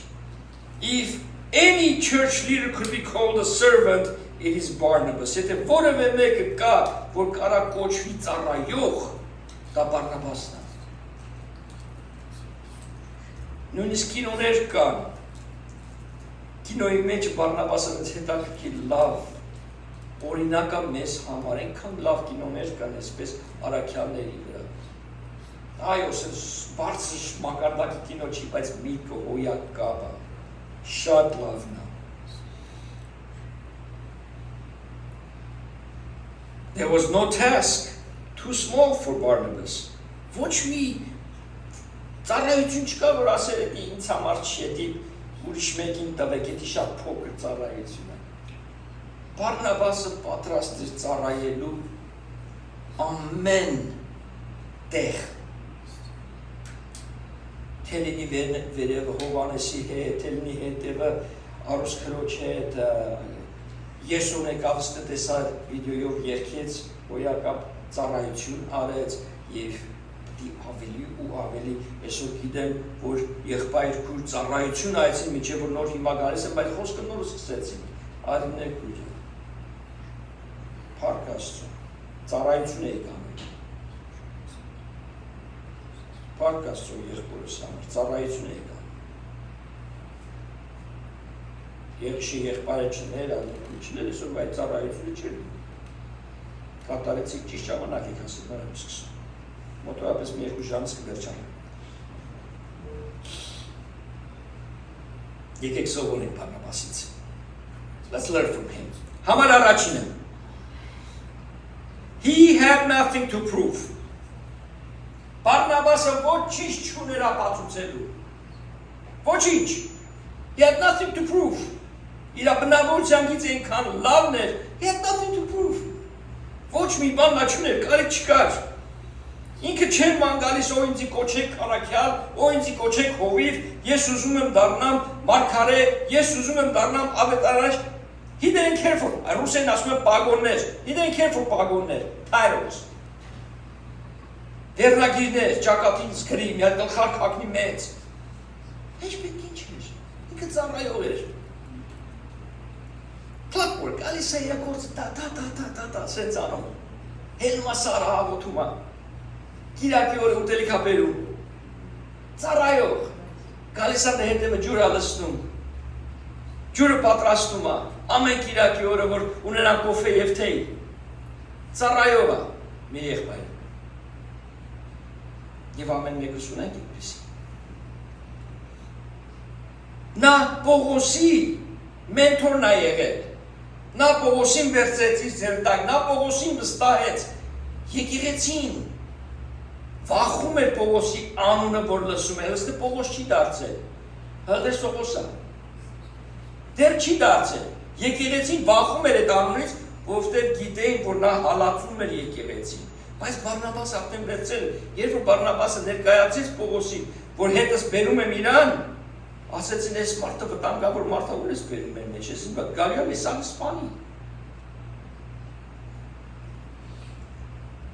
If any church leader could be called a servant, it is Barnabas. Եթե որևէ մեկը կա, որ կարա կոչվի ծառայող, դա Բարնաբասն է։ Նույնիսկ կինոներ կան։ Կինոյի մեջ Բարնաբասը հետաքրքիր լավ օրինակա մեզ համար, այնքան լավ կինոներ կան այսպես առաքյալների վրա։ Այո, բարձր մակարդակի կինո չի, բայց միտքը հոյակապ է, շատ լավն է։ There was no task too small for Barnabas. Ոչ մի ծառայություն չկա, որ ասել է ինձ համար չի, դի ուրիշ մեկին տվեք, դա շատ փոքր ծառայություն է։ Բարնաբասը պատրաստ էր ծառայելու ամեն տեղ։ Թելինի վերևը Հովանեսի հետ, Թելինի հետևը Արուս քրոջ հետ, Եսուն եկավ տեսա վիդեոյով երկեց, հոյակապ ծառայություն արեց եւ ավելի ու ավելի այսօր գիտեմ, որ եղբայր քույր ծառայություն այցին միջև որ նոր հիմա գալիս են, բայց խոսքը նոր սկսեցին, արիններ քույրը, փառք Աստծո, ծառայություն էի կանում, փառք Աստծո եղբորս համար, ծառայություն էի կանում, եղշի եղբայրը չներ, չներ այսօր, բայց ծառայությունը չեր կատարեցիք ճիշտ ժամանակ եք ասել, նոր եմ սկսում, մոտորապես մի երկու ժամից կվերջանա։ Եկեք սովորենք Բարնաբասից։ Let's learn from him. Համար առաջինը։ He had nothing to prove. Բարնաբասը ոչինչ չուներ ապացուցելու։ Ոչինչ։ He had nothing to prove. Իր բնավորությունից այնքան լավն էր, he had nothing to prove. Ոչ մի բան նա չուներ, կարիք չկար։ Ինքը չէր ման գալիս օ ինձի կոչեք քարակյալ, օ ինձի կոչեք հովիվ, ես ուզում եմ դառնամ մարգարե, ես ուզում եմ դառնամ ավետարան։ He didn't care for ռուսեն ասում են պագոններ, he didn't care for պագոններ, titles։ Վերնագիրներ, ճակատին զգրի, մի հատ գլխար քակնի մեծ։ Ինչ պետք ինչ էր։ Ինքը ծառայող էր։ Clockwork, գալիս է իր գործը տա, սենց անում։ Հելմա սարը հավոթում է։ Կիրակի օրը ուտելիք է բերում։ Ծառայող։ Գալիս է հետևը ջուր է լցնում։ Ջուրը պատրաստում է։ Ամեն կիրակի օրը որ ունենան կոֆե եւ թեյ։ Ծառայող է մի եղբայր։ Եվ ամեն մեկս ունենք ինչպեսի։ Նա Պողոսի մենթորն է եղել։ Նա Պողոսին վերցրեց իր ձեռտակ, նա Պողոսին վստահեց։ Եկեղեցին վախում էր Պողոսի անունը, որ լսում է, ըստ Պողոս չի դարձել։ Հղես Պողոսը։ Դեռ չի դարձել։ Եկեղեցին վախում էր այդ անունից, որովհետև գիտեին, որ նա հալածում էր եկեղեցին։ Բայց Բարնաբասը արդեն վերցել, երբ որ Բարնաբասը ներկայացեց Պողոսին, որ հետս բերում եմ իրան, ասեցին այս մարդը վտանգավոր մարդ է, որ ես բերում եմ մեջ, ես ինձ գալի ես անգսպանի։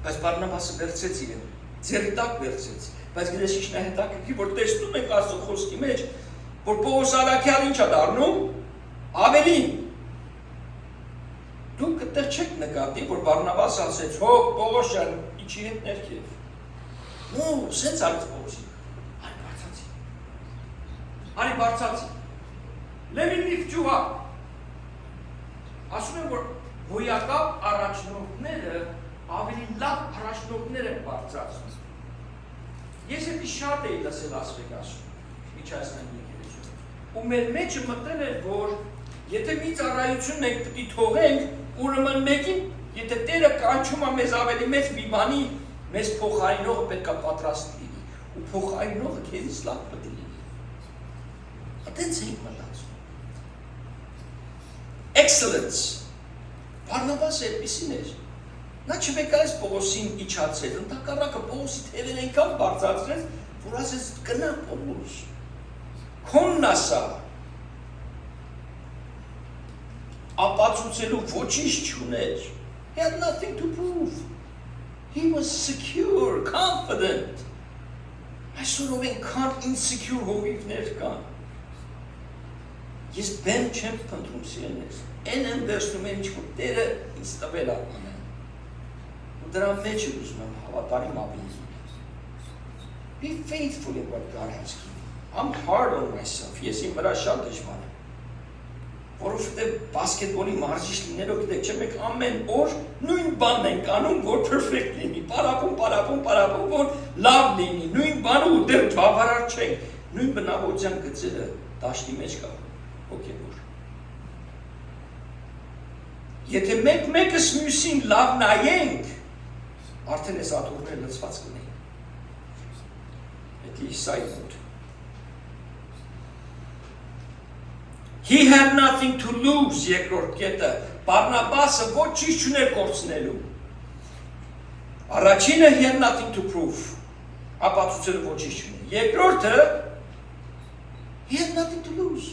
Բայց Բարնաբասը վերցրեց իրեն, ձեռի տակ վերցրեց, բայց գիտես ինչ նա հետաքրքիր, որ տեսնում եք Աստծո խոսքի մեջ, որ Պողոս Արաքյալ ինչ է դառնում, ավելին։ Դուք այդտեղ չեք նկատի, որ Բարնաբասը ասեց, հո Պողոս ջան, ինչի հետ ներքև։ Նո, սենց արեց Պողոսին։ Արի բարձացի։ Լևին լիֆճուհա։ Ասում են, որ հոյակապ առաջնորդները ավելի լավ առաջնորդներ են բարձրացնում։ Ես էդի շատ էի լսել Լաս Վեգասում, միջազգային եկեղեցում։ Ու մեր մեջը մտել էր, որ եթե մի ծառայություն մենք պետք է թողենք, ուրեմն մեկին, եթե Տերը կանչում է մեզ ավելի մեծ մի բանի, մեզ փոխարինողը պետք է պատրաստ լինի։ Ու փոխարինողը քեզից լավ պետք է լինի։ Այդտենց էինք մտածում։ Excellence։ Բարնաբասը այդպիսին էր։ Նա չվեկայեց Պողոսին իջացրեց, ընդհակառակը Պողոսի թևերը այնքան բարձրացրեց, որ ասեց գնա Պողոս, քոնն ասա, ապացուցելու ոչինչ չուներ, he had nothing to prove, he was secure, confident, այսօրով այնքան insecure հովիվներ կան, ես բեմ չեմ փնտրում սիրելիներ, են եմ վերցնում եմ ինչ-որ Տերը ինձ տվել է ամեն, դրա մեջ ուզում եմ հավատարիմ ապրել։ Be faithful in what God has given you. I'm hard on myself. Ես իմ վրա շատ դժվար եմ։ Որովհետև բասկետբոլի մարզիչ լինելով գիտեք, չէ՞ մենք ամեն օր նույն բանն ենք անում, որ perfect լինի, պարապում, որ լավ լինի, նույն բանը ու դեռ բավարար չենք։ Նույն բնավորության գծերը դաշտի մեջ կա, հոգևոր։ Եթե մենք մեկս մյուսին լավ նայենք, արդեն ես աթոռները լծված կնեին։ Էդի side note. He had nothing to lose, երկրորդ կետը, Բարնաբասը ոչինչ չուներ կորցնելու։ Առաջինը he had nothing to prove, ապացուցելու ոչինչ չուներ։ Երկրորդը he had nothing to lose։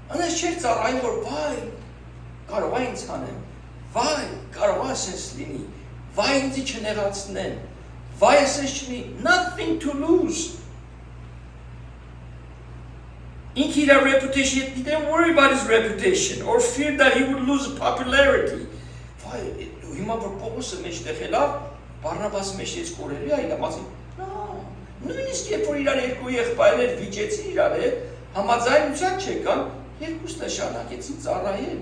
Անես չէր ծառայում, որ վայ, կարող է ինձ հանեմ, վայ, կարող է սենց լինի, վայ ինձի չնեղացնեն, վայ սենց չնի, nothing to lose։ Ինքը իր reputation, he didn't worry about his reputation or fear that he would lose popularity։ Վայ, հիմա որ Պողոսը մեջտեղ ելավ, Բարնաբասը մեջտեղից կորելի է, իրա մասին, նույնիսկ երբ որ իրար երկու եղբայրներ վիճեցին իրար հետ, համաձայնության չեկան, երկուսն է շարունակեցին ծառայել։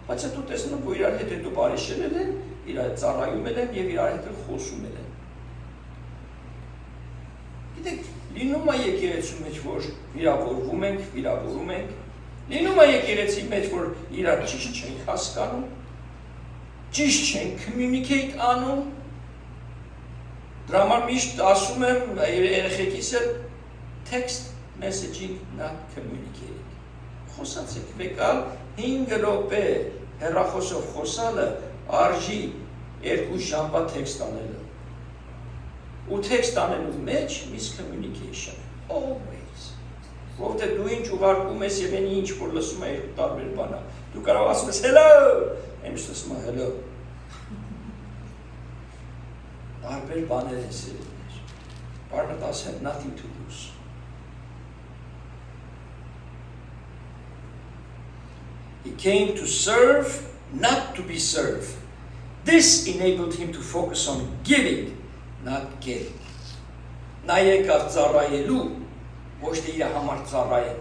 Բայց հետո տեսնում, որ իրար հետ հետո բարի շելել են, իրար ծառայում են եւ իրար հետ խոսում են։ Գիտեք, լինում է եկեղեցու մեջ, որ վիրավորվում ենք, լինում է եկեղեցի մեջ, որ իրար ճիշտ չենք հասկանում, ճիշտ չենք communicate անում, դրա համար միշտ ասում եմ երեխեքիս հետ text messaging not communicating։ Խոսացեք, վեկալ 5 րոպե հեռախոսով խոսալը արժի 2 ժամվա տեքստ անելը։ ու text անելու մեջ miscommunication always որտեղ դու ինչ ուղարկում ես եւ այն ինչ որ լսում ես երկու տարբեր բան է դու կարող ասում ես hello եմ լսում hello տարբեր բաներ են սերունդներ Barnabas had nothing to lose he came to serve not to be served this enabled him to focus on giving not getting նա եկավ ծառայելու ոչ թե իր համար ծառայել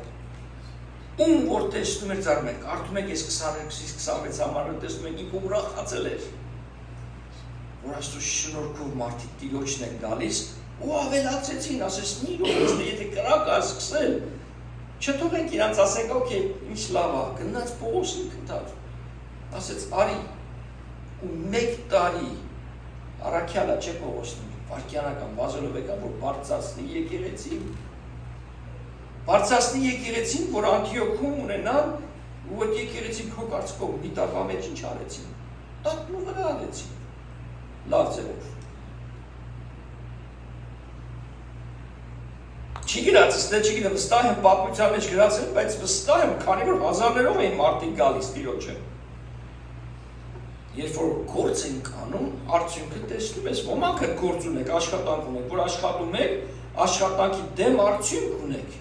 ում որ տեսնում էր ծառայել կարդում եք ես 22-26 համարը տեսնում եք ինքը ուրախացել էր որ աստծո շնորհքով մարդիկ տիրոջն են գալիս ու ավելացեցին ասես մի րոպե եթե կրակ ասկսել չթողենք իրանց ասենք օքեյ ինչ լավ է գնաց Պողոսին քնտավ ասեց արի ու 1 տարի առաքյալա չէ Պողոսն վարքյանական վազելով եկան որ բարձրացնի եկեղեցին որ Անտիոքում ունենան ու այդ եկեղեցին քո կարծիքով մի տարվա մեջ ինչ արեցին տատնու վրա արեցին լավ ձևով չի գրածս դե չի գիտեմ վստահ եմ պատմության մեջ գրածել բայց վստահ եմ քանի որ հազարներով էին մարդիկ գալիս տիրոջը Երբ որ գործ ենք անում, արդյունքը տեսնում ես, ոմանք այդ գործ ունեք, աշխատանք ունեք, որ աշխատում եք, աշխատանքի դեմ արդյունք ունեք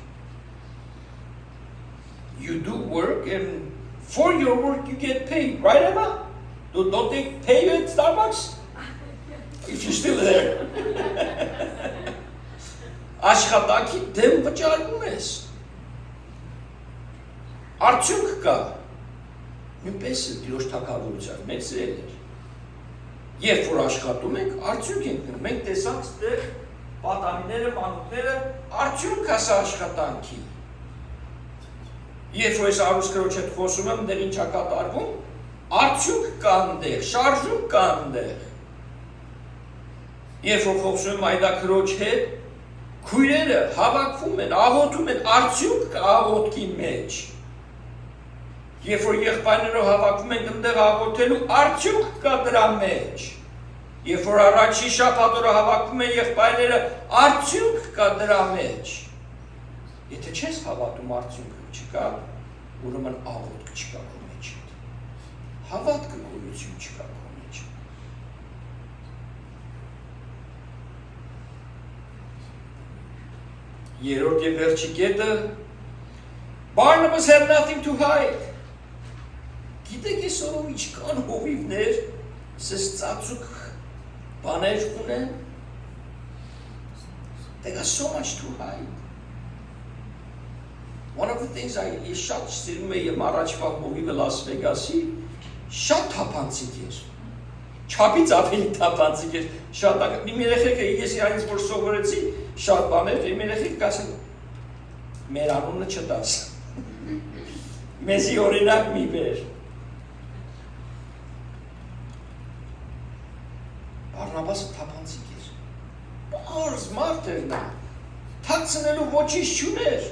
You do work and for your work you get paid, right Emma? Don't they pay you at Starbucks? If you're still there Աշխատանքի դեմ վճարում ես Արդյունք կա Նույնպես Տիրոջ թագավորության մեջ սիրել էր Երբ որ աշխատում ենք, արդյունք ենք գնում Մենք տեսանք դեր պատանիները, մանուկները Արդյունք ասա աշխատանքի Երբ որ ես արուս կրոջ հետ խոսում եմ, դեր ինչա կատարվում Արդյունք կան դեր, շարժում կան դեր Երբ որ խոսում եմ այդա կրոջ հետ Քույրերը հավաքվում են, աղոթում են, արդյունք կա աղոթքի մեջ Երբ որ եղբայրներով հավաքվում ենք ընդեղ աղոթելու, արդյունք կա դրա մեջ Երբ որ առաջի շաբաթօրը հավաքվում են եղբայրները, արդյունք կա դրա մեջ Եթե չես հավատում արդյունքը չկա, ուրեմն աղոթք չկա քո մեջ Հավատքը գոյություն չկա քո մեջ Երրորդ եւ վերջի կետը Barnabas had nothing to hide Գիտեք այսօրով ինչքան հովիվներ սես ծածուկ բաներ ունեն They got so much to hide One of the things ես շատ սիրում եմ առաջվա հովիվը Լաս Վեգասի շատ թափանցիկ էր Չափից ավելի թափանցիկ էր շատ իմ երեխեքը ես իրանից որ սովորեցի շատ բաներ իմ երեխեքը ասեն մեր անունը չտաս Մեզի օրինակ մի բեր Բարնաբասը թափանցիկ էր Պարզ մարդ էր նա Թաքցնելու ոչինչ չուներ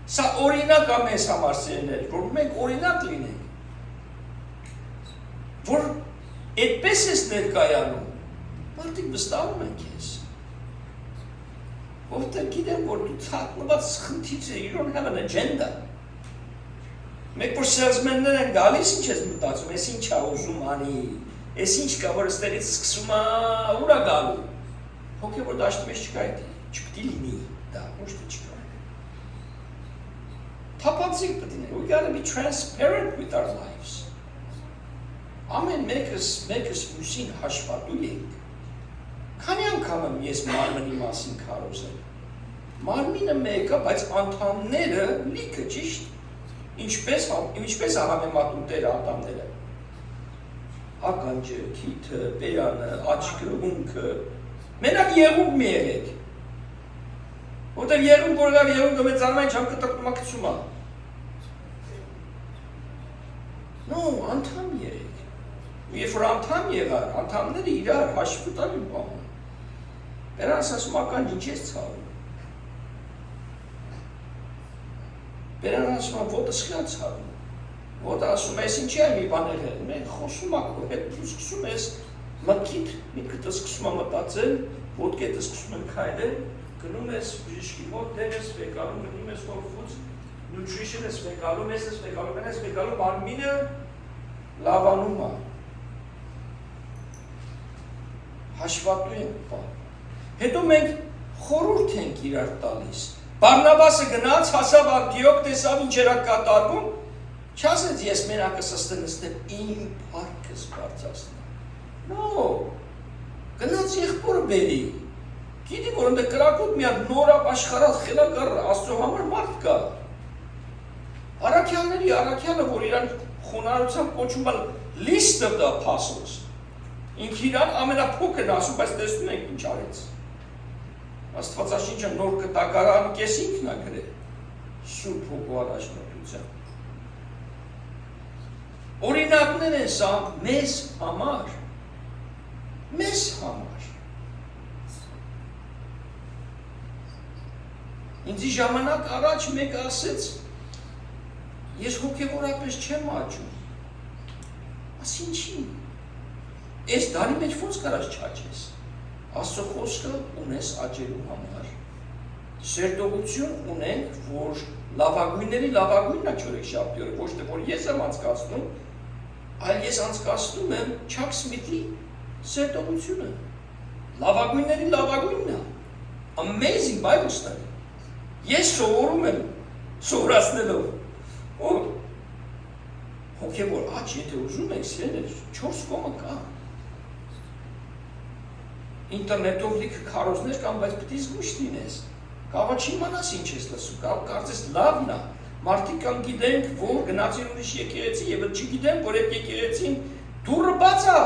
Սա օրինակ է մեզ համար սիրելիներ որ մենք օրինակ լինենք Որ այդպես ես ներկայանում Մարդիկ վստահում են քեզ Որտեղ գիտեմ որ դու թաքնված խնդիր ես You don't have an agenda Մեկ որ salesmen-ներ են գալիս ինչ ես մտածում ես ինչ է ուզում անի Ես ինչ կա որ ստերից սկսում է ուրա գալու Հոգևոր դաշտի մեջ չկա չպետք է լինի դա ոչ թե չկա Թափանցիկ պետք է We got to be transparent with our lives Ամեն մեկս մյուսին հաշվատու ենք Քանի անգամ եմ ես մարմնի մասին քարոզել Մարմինը մեկը, բայց անդամները լիքը ճիշտ Ինչպես է համեմատում Տերը անդամները Ականջը, քիթը, բերանը, աչքը, ունքը Մենակ եղունգ մի եղեք Որտեղ եղունգ որ գավ եղունգը մեծանում են չամ կտրտումա կծում է No, անդամ եղեք Երբ որ անդամ եղար, անդամները իրար հաշվի տալու բան Բերանս ասում ականջ ինչ ես ցավում Բերան ասում ոտը սխիա ցավում Ոտը ասում ես ինչի է մի բաներ մենք խոսում ակո հետ դու սկսում ես մտքիդ միտքդ սկսում է մտածել ոտքերը սկսում են քայլել, գնում ես բժշկի մոտ, դեր ես վեկալում, գնում ես Whole Foods, nutrition ես վեկալում, ես վեկալում, մարմինը լավանում է։ Հաշվատու ենք պա։ Հետո մենք խորհուրդ ենք իրար տալիս։ Բարնաբասը գնաց, հասավ Անտիոք, տեսավ ինչ էր կատարվում, չասեց ես մենակը սստենստեմ իմ փառքս բարձրացնեմ։ No, գնաց եղբորը բերի։ Գիտի որ ընդ կրակոտ մի հատ նորապ աշխարհած խելագար Աստծո համար մարդ կա։ Առաքյալը, որ իրան խոնարհությամբ կոչում է list of the apostles։ Ինքը իրան ամենափոքրն ասում, բայց տեսնում ենք ինչ արեց։ Աստվածաշինչը նոր կտակարան կես ինքն է գրել։ Սուրբ Հոգու առաջնորդությամբ։ Օրինակներ են սա մեզ համար։ Ինձի ժամանակ առաջ մեկը ասեց, ես հոգևորապես չեմ աճում։ Աս ինչի։ Այս դարի մեջ ոնց կարաս չաճես։ Աստծո խոսքը ունես աճելու համար։ Սերտողություն ունենք, որ լավագույնների լավագույնն է չորեքշաբթի օրը, ոչ թե որ ես եմ անցկացնում, այլ ես անցկացնում եմ Չակ Սմիթի սերտողությունը։ Լավագույնների լավագույնն է։ Amazing Bible study։ Ես սովորում եմ սովորացնելով։ Հոգևոր աճ, եթե ուզում եք, սիրելիներ, 4 կողմը կա։ Ինտերնետով լիքը քարոզներ կան, բայց պետք է զգույշ լինես։ Կարող չիմանաս ինչ ես լսում, կարող կարծես լավն է։ Մարդիկ կան գիտենք, որ գնացին ուրիշ եկեղեցի, եւ չգիտեն, որ այդ եկեղեցին դուռը բաց է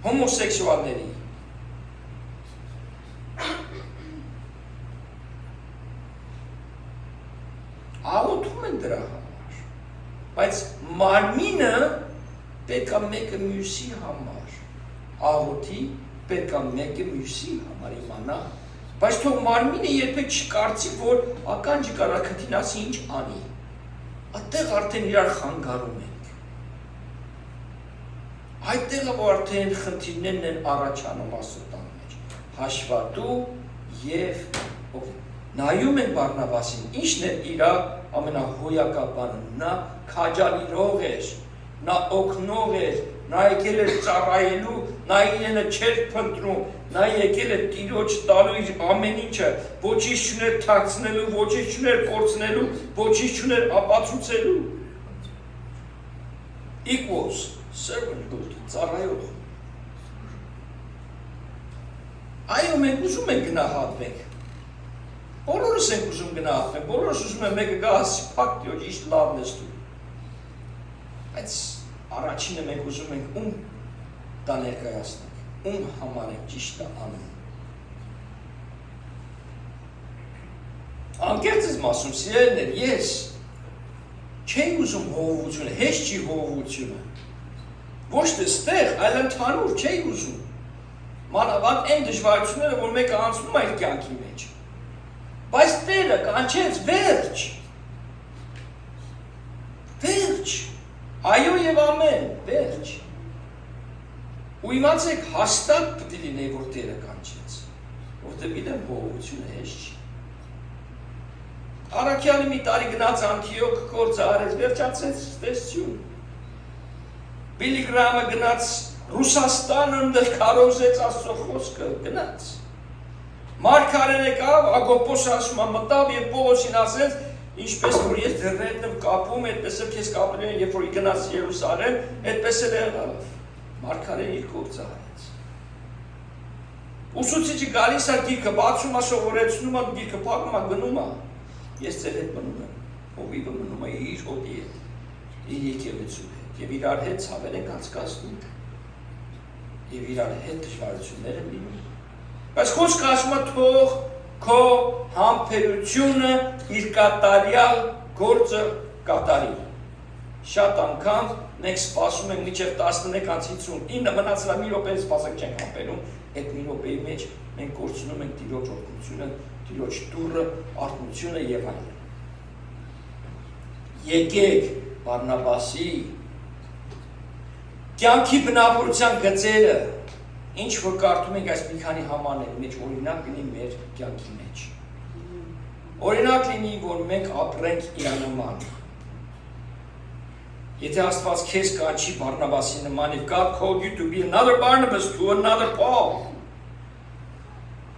հոմոսեքսուալների։ Աղոթում են դրա համար, բայց մարմինը պետք է մեկը մյուսի համար, աղոթի պետք է մեկը մյուսի համար իմանա, բայց թող մարմինը երբեք չկարծի, որ ականջը կարա քթինասի ինչ անի, այդտեղ արդեն իրար խանգարում ենք, այդտեղը որ արդեն խնդիրներն են առաջանում Աստծո մեջ, հաշվատու և նայում են Բարնաբասին, ինչն է իր ամենահոյակապանը, նա քաջալերող էր, նա օգնող էր, նա եկել էր ծառայելու, նա իրենը չէր փնտրում, նա եկել էր Տիրոջ տալու իր ամեն ինչը, ոչինչ չուներ թաքցնելու, ոչինչ չուներ կորցնելու, ոչինչ չուներ ապացուցելու։ Equals servanthood, ծառայող։ Այո, մենք ուզում ենք գնահատվենք։ Բոլորս ենք ուզում գնահատվենք, բոլորս ուզում են մեկը գա ասի փակ Տիրոջ իշտ լավն ես դու։ Բայց առաջինը մենք ուզում ենք ում դա ներկայացնենք, ում համար ենք ճիշտը անում։ Անկեղծ եմ ասում, սիրելիներ, ես չէի ուզում հովվությունը, հեշտ չի հովվությունը։ Ոչ թե ստեղ, այլ ընդհանուր չէի ուզում։ Մանավանդ այն դժվարությունները, որ մեկը անցնում է իր կյանքի մեջ։ Բայց Տերը կանչեց վերջ։ Վերջ։ Այո եւ ամեն, վերջ։ Ու իմացեք հաստատ պետք է լինի, որ Տերը կանչեց, որտեղ գիտեմ հովությունը հեշտ չի։ Առաքյալը մի տարի գնաց Անտիոք, գործը արեց, վերջացեց, տեսություն։ Բիլի Գրահամը գնաց Ռուսաստան, ընդեղ քարոզեց Աստծո խոսքը, գնաց։ Մարգարեն եկավ, Ագոպոսը ասում մտավ եւ Պողոսին ասեց, ինչպես որ ես դեռ եմ կապում, այդպես էլ քեզ կապել են, երբ որ գնաց Երուսաղեմ, այդպես էլ եղավ։ Մարգարեն իր գործը արեց։ Ուսուցիչը գալիս է գիրքը, բացում է, սովորեցնում է, գիրքը փակում է, գնում է։ Ես ձեր հետ մնում եմ, հովիվը մնում է իր հոտի հետ, իր եկեղեցու հետ, եւ իրար հետ ցավել ենք անցկացնում, եւ իրար հետ դժվարություններ են լինում։ Բայց խոսքը ասում է թող քո համբերությունը իր կատարյալ գործը կատարի։ Շատ անգամ մենք սպասում ենք մինչև 11:59 մնացել է մի րոպե սպասենք չենք համբերում, այդ մի րոպեի մեջ մենք կորցնում ենք Տիրոջ օգնությունը, Տիրոջ տուրը, արթնությունը եւ այլն։ Եկեք Բարնաբասի կյանքի բնավորության գծերը ինչ որ կարդում ենք այս մի քանի համաների մեջ, օրինակ լինի մեր կյանքի մեջ։ Օրինակ լինի, որ մենք ապրենք իրանման։ Եթե Աստված քեզ կանչի Բարնաբասի նման, if God called you to be another Barnabas to another Paul,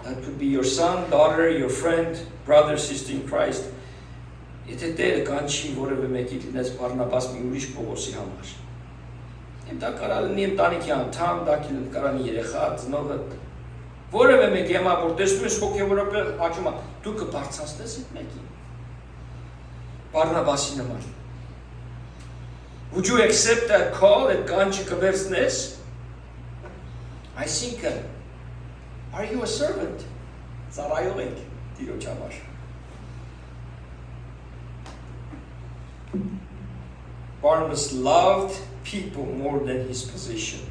that could be your son, daughter, your friend, brother, sister in Christ. Եթե Տերը կանչի որևէ մեկի լինես Բարնաբաս մի ուրիշ Պողոսի համար։ Եմ դա կարա լինի ընտանիքի անդամ, դա կարա լինի երեխա, ծնողը, որևէ մեկ եմա, որ տեսնում ես հոգևորապես աճում է, դու կբարձրացնես այդ մեկին։ Բարնաբասի նման։ Would you accept that call that կանչի կվերցնես? Այսինքն, are you a servant? Ծառայող եք Տիրոջ համար։ Barnabas loved people more than his position.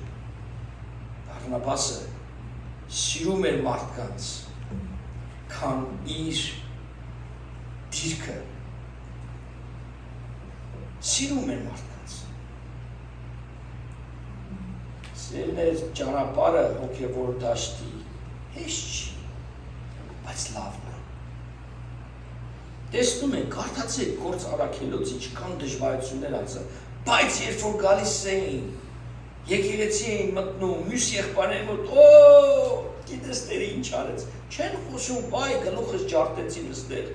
Բարնաբասը սիրում էր մարդկանց, քան իր դիրքը։ Սիրում էր մարդկանց։ Սիրել էր ճանապարհը հոգևոր դաշտի, հեշտ չի, բայց լավն է։ Տեսնում եք, կարդացեք Գործ Առաքելոց ինչքան դժվարություններ անցա, բայց երբ որ գալիս էին, եկեղեցի էին մտնում, մյուս եղբայրների մոտ, գիտես Տերը ինչ արեց, չեն խոսում, վայ գլուխս ջարդեցին նստել,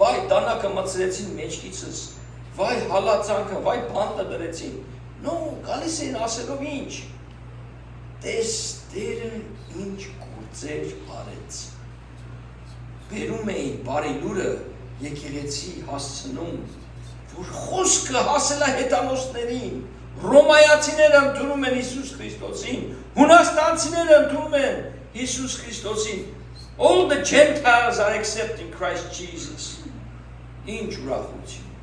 վայ դանակը մտցրեցին մեջքիցս, վայ հալածանքը, վայ բանտը դրեցին, նո, գալիս էին ասելով ինչ, տես Տերը ինչ գործեր արեց, բերում էին բարի լուրը, եկեղեցի հասցնում, որ խոսքը հասել է հետանոսներին, Ռոմայացիները ընդունում են Հիսուս Քրիստոսին, հունաստանցիները ընդունում են Հիսուս Քրիստոսին, all the Gentiles are accepting Christ Jesus, ինչ ուրախություն,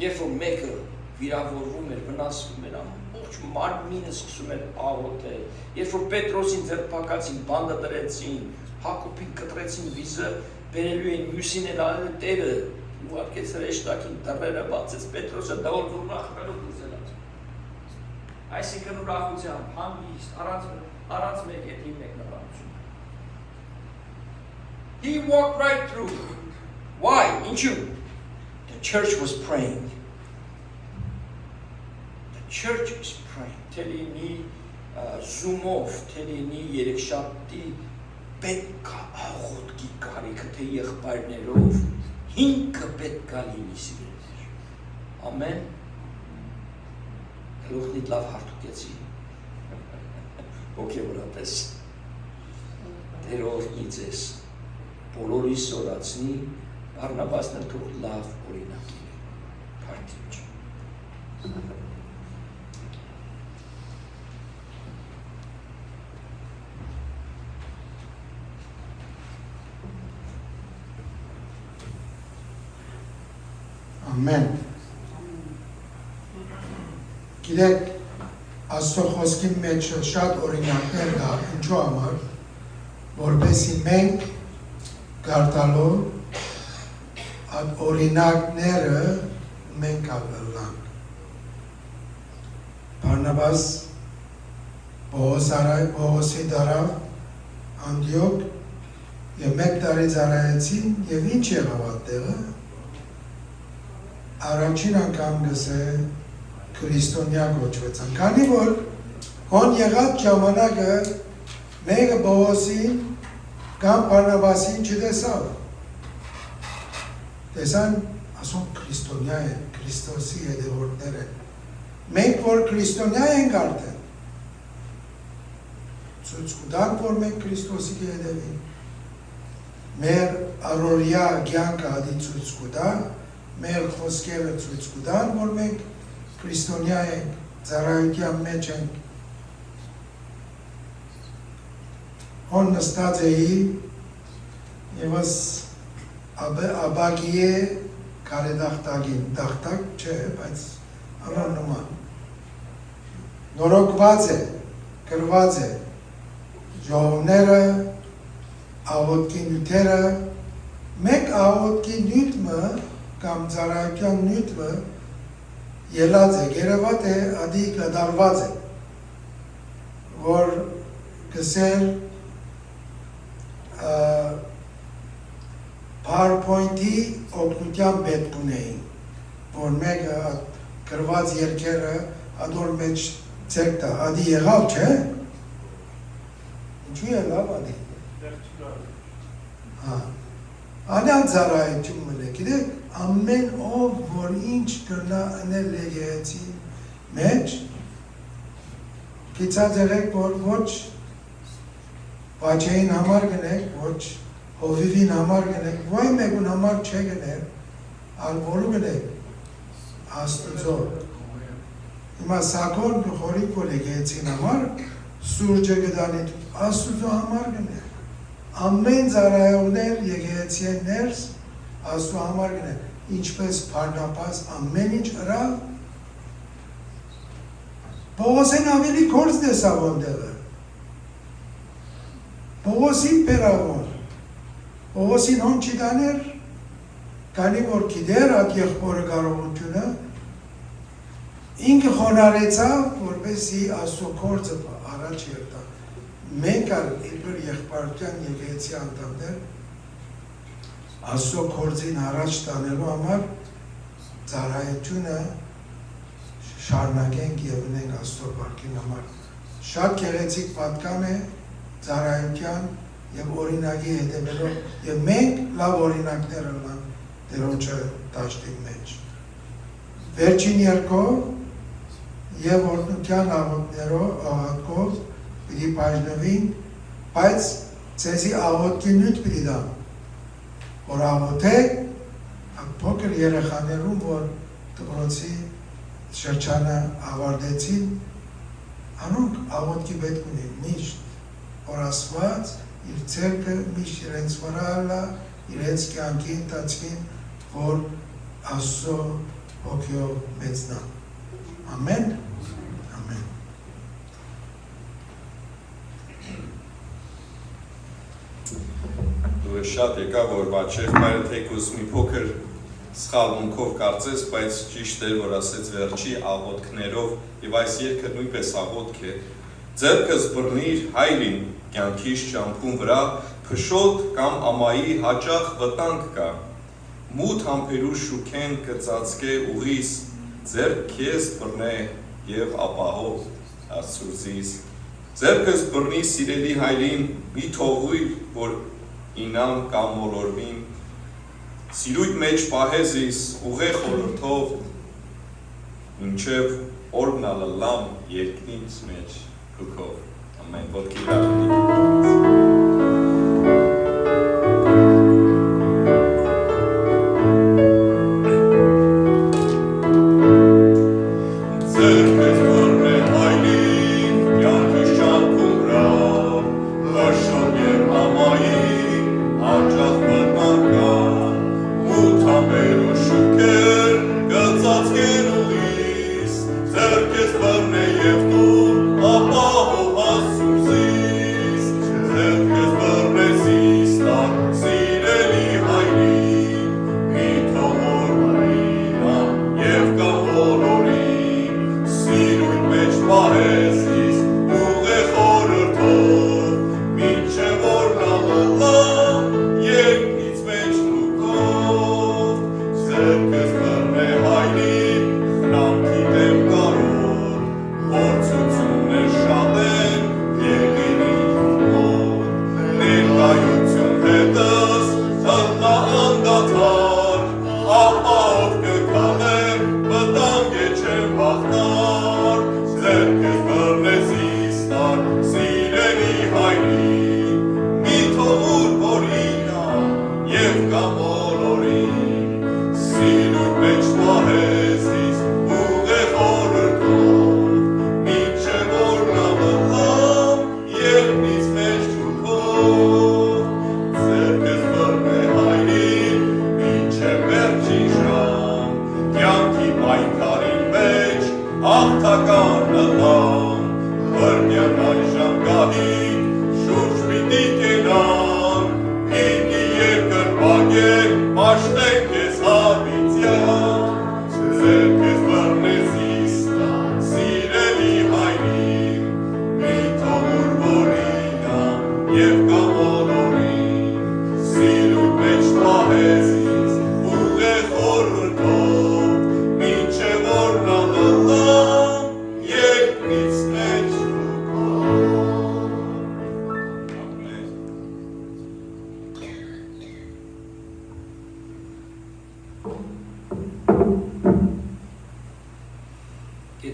երբ որ մեկը վիրավորվում էր, վնասվում էր, ամբողջ մարմինը սկսում էր աղոթել, երբ որ Պետրոսին ձերբակալեցին, բանտը դրեցին, Հակոբին կտրեցին վիզը, բերելու էին մյուսին էլ անել Տերը, ուղարկեց հրեշտակին, դռները բացեց, Պետրոսը դահոլ ուրախանալով դուրս ելավ։ Այսինքն ուրախությամբ, հանգիստ, առանց մեկ էդի մեկ նռանություն։ He walked right through. Why? Ինչու? The church was praying. The church is praying. Թելինի Zoom-ով, թելինի երեքշաբթի պետք է աղոթքի կարիքը, թե եղբայրներով, հինքը պետք է լինի սիրելիներ։ Ամեն։ Գլուխնիդ լավ հարթուկեցի։ Հոգևորապես։ Տերը օրհնի ձեզ, բոլորի սորացնի, Բարնաբասն թող լավ օրինակ լինի։ Փառքի մեջ։ Ամեն։ Գիտեք, Աստծո խոսքի մեջ շատ օրինակներ կա, ինչու համար, որպեսզի մենք գարտալով այդ օրինակները մենք ավելանք։ Բարնաբաս Պողոսի դարավ Անդիոք եւ մեկ տարի ծառայեցին եւ ինչ եղավ այդտեղը։ Առաջին անգամ գսե քրիստոնյա գոչվեցան, քանի որ հոն եղած ժամանակը մեկը Պողոսին կամ Բարնաբասին չտեսավ։ Տեսան, ասում քրիստոնյա են, Քրիստոսի հետևորդներ են։ Մենք որ քրիստոնյա ենք արդեն, ցույց կտանք, որ մենք Քրիստոսի հետևին։ Մեր առօրյա կյանքը ադի ցույց կտա, մեր խոսքերը ցույց կտան, որ մենք քրիստոնյա ենք, ծառայության մեջ ենք։ Հոն նստած էի, եւս աբագի է կարեդախտագին, դախտակ չէ, բայց անոնոման։ Նորոգված է, գրված է, ժողովները, աղոտքի նյութերը, մեկ աղոտքի նյութը կամ ծառայության նյութը ելած է, գերեված է, ադի կդարված է, որ գսեր PowerPoint-ի օգնության պետք ունեին, որ մեկը գրված երկերը ադոր մեջ ցերկ տա, ադի եղավ, չէ՞։ Ինչու եղավ ադի։ Հա։ Անյան ծառայություն մնե, գիտեք, ամեն ով, որ ինչ կրնա անել եկեղեցի մեջ, գիծած եղեք, որ ոչ բաչային համար գնեք, ոչ հովիվին համար գնեք, ոյ մեկուն համար չէ գնեք, ալ որու գնեք, Աստուծո։ Հիմա սակոն գխորիկ, որ եկեղեցին համար, սուրջը գդանիտ, Աստուծո համար գնեք։ Ամեն ծառայողներ եկեղեցի ներս Աստծո համար գնեն, ինչպես Բարնաբաս ամեն ինչ ըրավ, Պողոսեն ավելի կորձ դեսավ ոնդեղը, Պողոսին պերավոն, Պողոսին հոն չի դաներ, կանի որ գիդեր at եղբորը կարողությունը, ինքը խոնարեցավ, որպեսի Աստծո կորձը առաջ երտա, մենք ալ իբր եղբարության եկեղեցի անդամներ Աստծո կորձին առաջ տանելու համար ծառայությունը շարունակենք եւ ունենք Աստծո բարքին համար։ Շատ գեղեցիկ պատկան է ծառայության եւ օրինակի հետևելով եւ մենք լավ օրինակներ ունենք Տերոջը դաշտի մեջ։ Վերջին երկով եւ օրդության աղոթքով պիտի բաժնվին, բայց ցեզի աղոթքի նույն պիտի դամ, որ աղոթեք փոքր երեխաներում, որ դպրոցի շրջանը ավարտեցին, անոնք աղոթքի պետք ունեն միշտ, որ Աստված իր ցերկը միշտ իրենց վրա ալա, իրենց կյանքի ընթացքին, որ Աստծո հոգիով մեծնա։ Ամեն։ Ամեն։ Դու շատ եկա, որ բաչեղ մայրը թեկուս մի փոքր սխալ մունքով կարծես, բայց ճիշտ էր, որ ասեց վերջի աղոթքներով եւ այս երգը նույնպես աղոթք է։ Ձեռքս բռնիր հայրին կյանքիս ճամփուն վրա, փշոտ կամ ամայի հաճախ վտանգ կա։ Մութ համբերու շուքեն կծածկե ուղիս, ձեռք քեզ բռնե եւ ապահով Աստծուց։ Ձեռքս բռնի սիրելի հայրին, մի թողույր, որ ինամ կամ մոլորվին, սիրույթ մեջ պահեզիս ուղեղ խորհրդով, մինչև օրն ալլամ երկնից մեջ հոգով։ Ամեն ոտքի վրա Ձերքես բռնե և դու ապահով Աստծուց,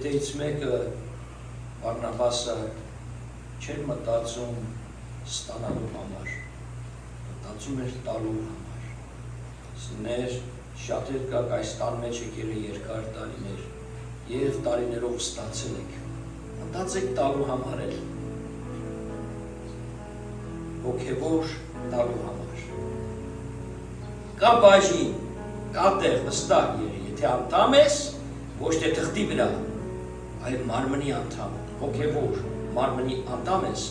Գիտեից մեկը Վարնաբասը չէր մտածում ստանալու համար, մտածում էր տալու համար։ Սներ շատեր կաք այս տան մեջ եկել է երկար տարիներ և տարիներով ստացել եք, մտածեք տալու համար էլ, հոգևոր տալու համար։ Կա բաժին, կա տեղ վստահ երի, եթե անդամ ես, ոչ թե թղթի վրա, այլ մարմնի անդամ, հոգևոր մարմնի անդամ ես,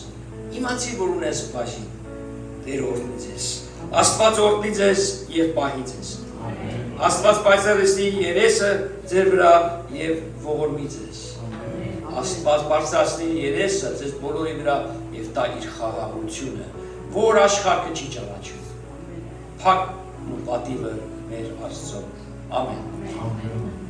իմացի, որ ունես բաժին, Տեր օրհնի ձեզ, Աստված օրհնի ձեզ և պահի ձեզ, Աստված պայծառեցնի երեսը ձեր վրա և ողորմի ձեզ, Աստված բարձրացնի երեսը ձեզ բոլորի վրա և տա իր խաղաղությունը, որ աշխարհը չի ճանաչում, փակ ու պատիվը մեր Աստծո, ամեն։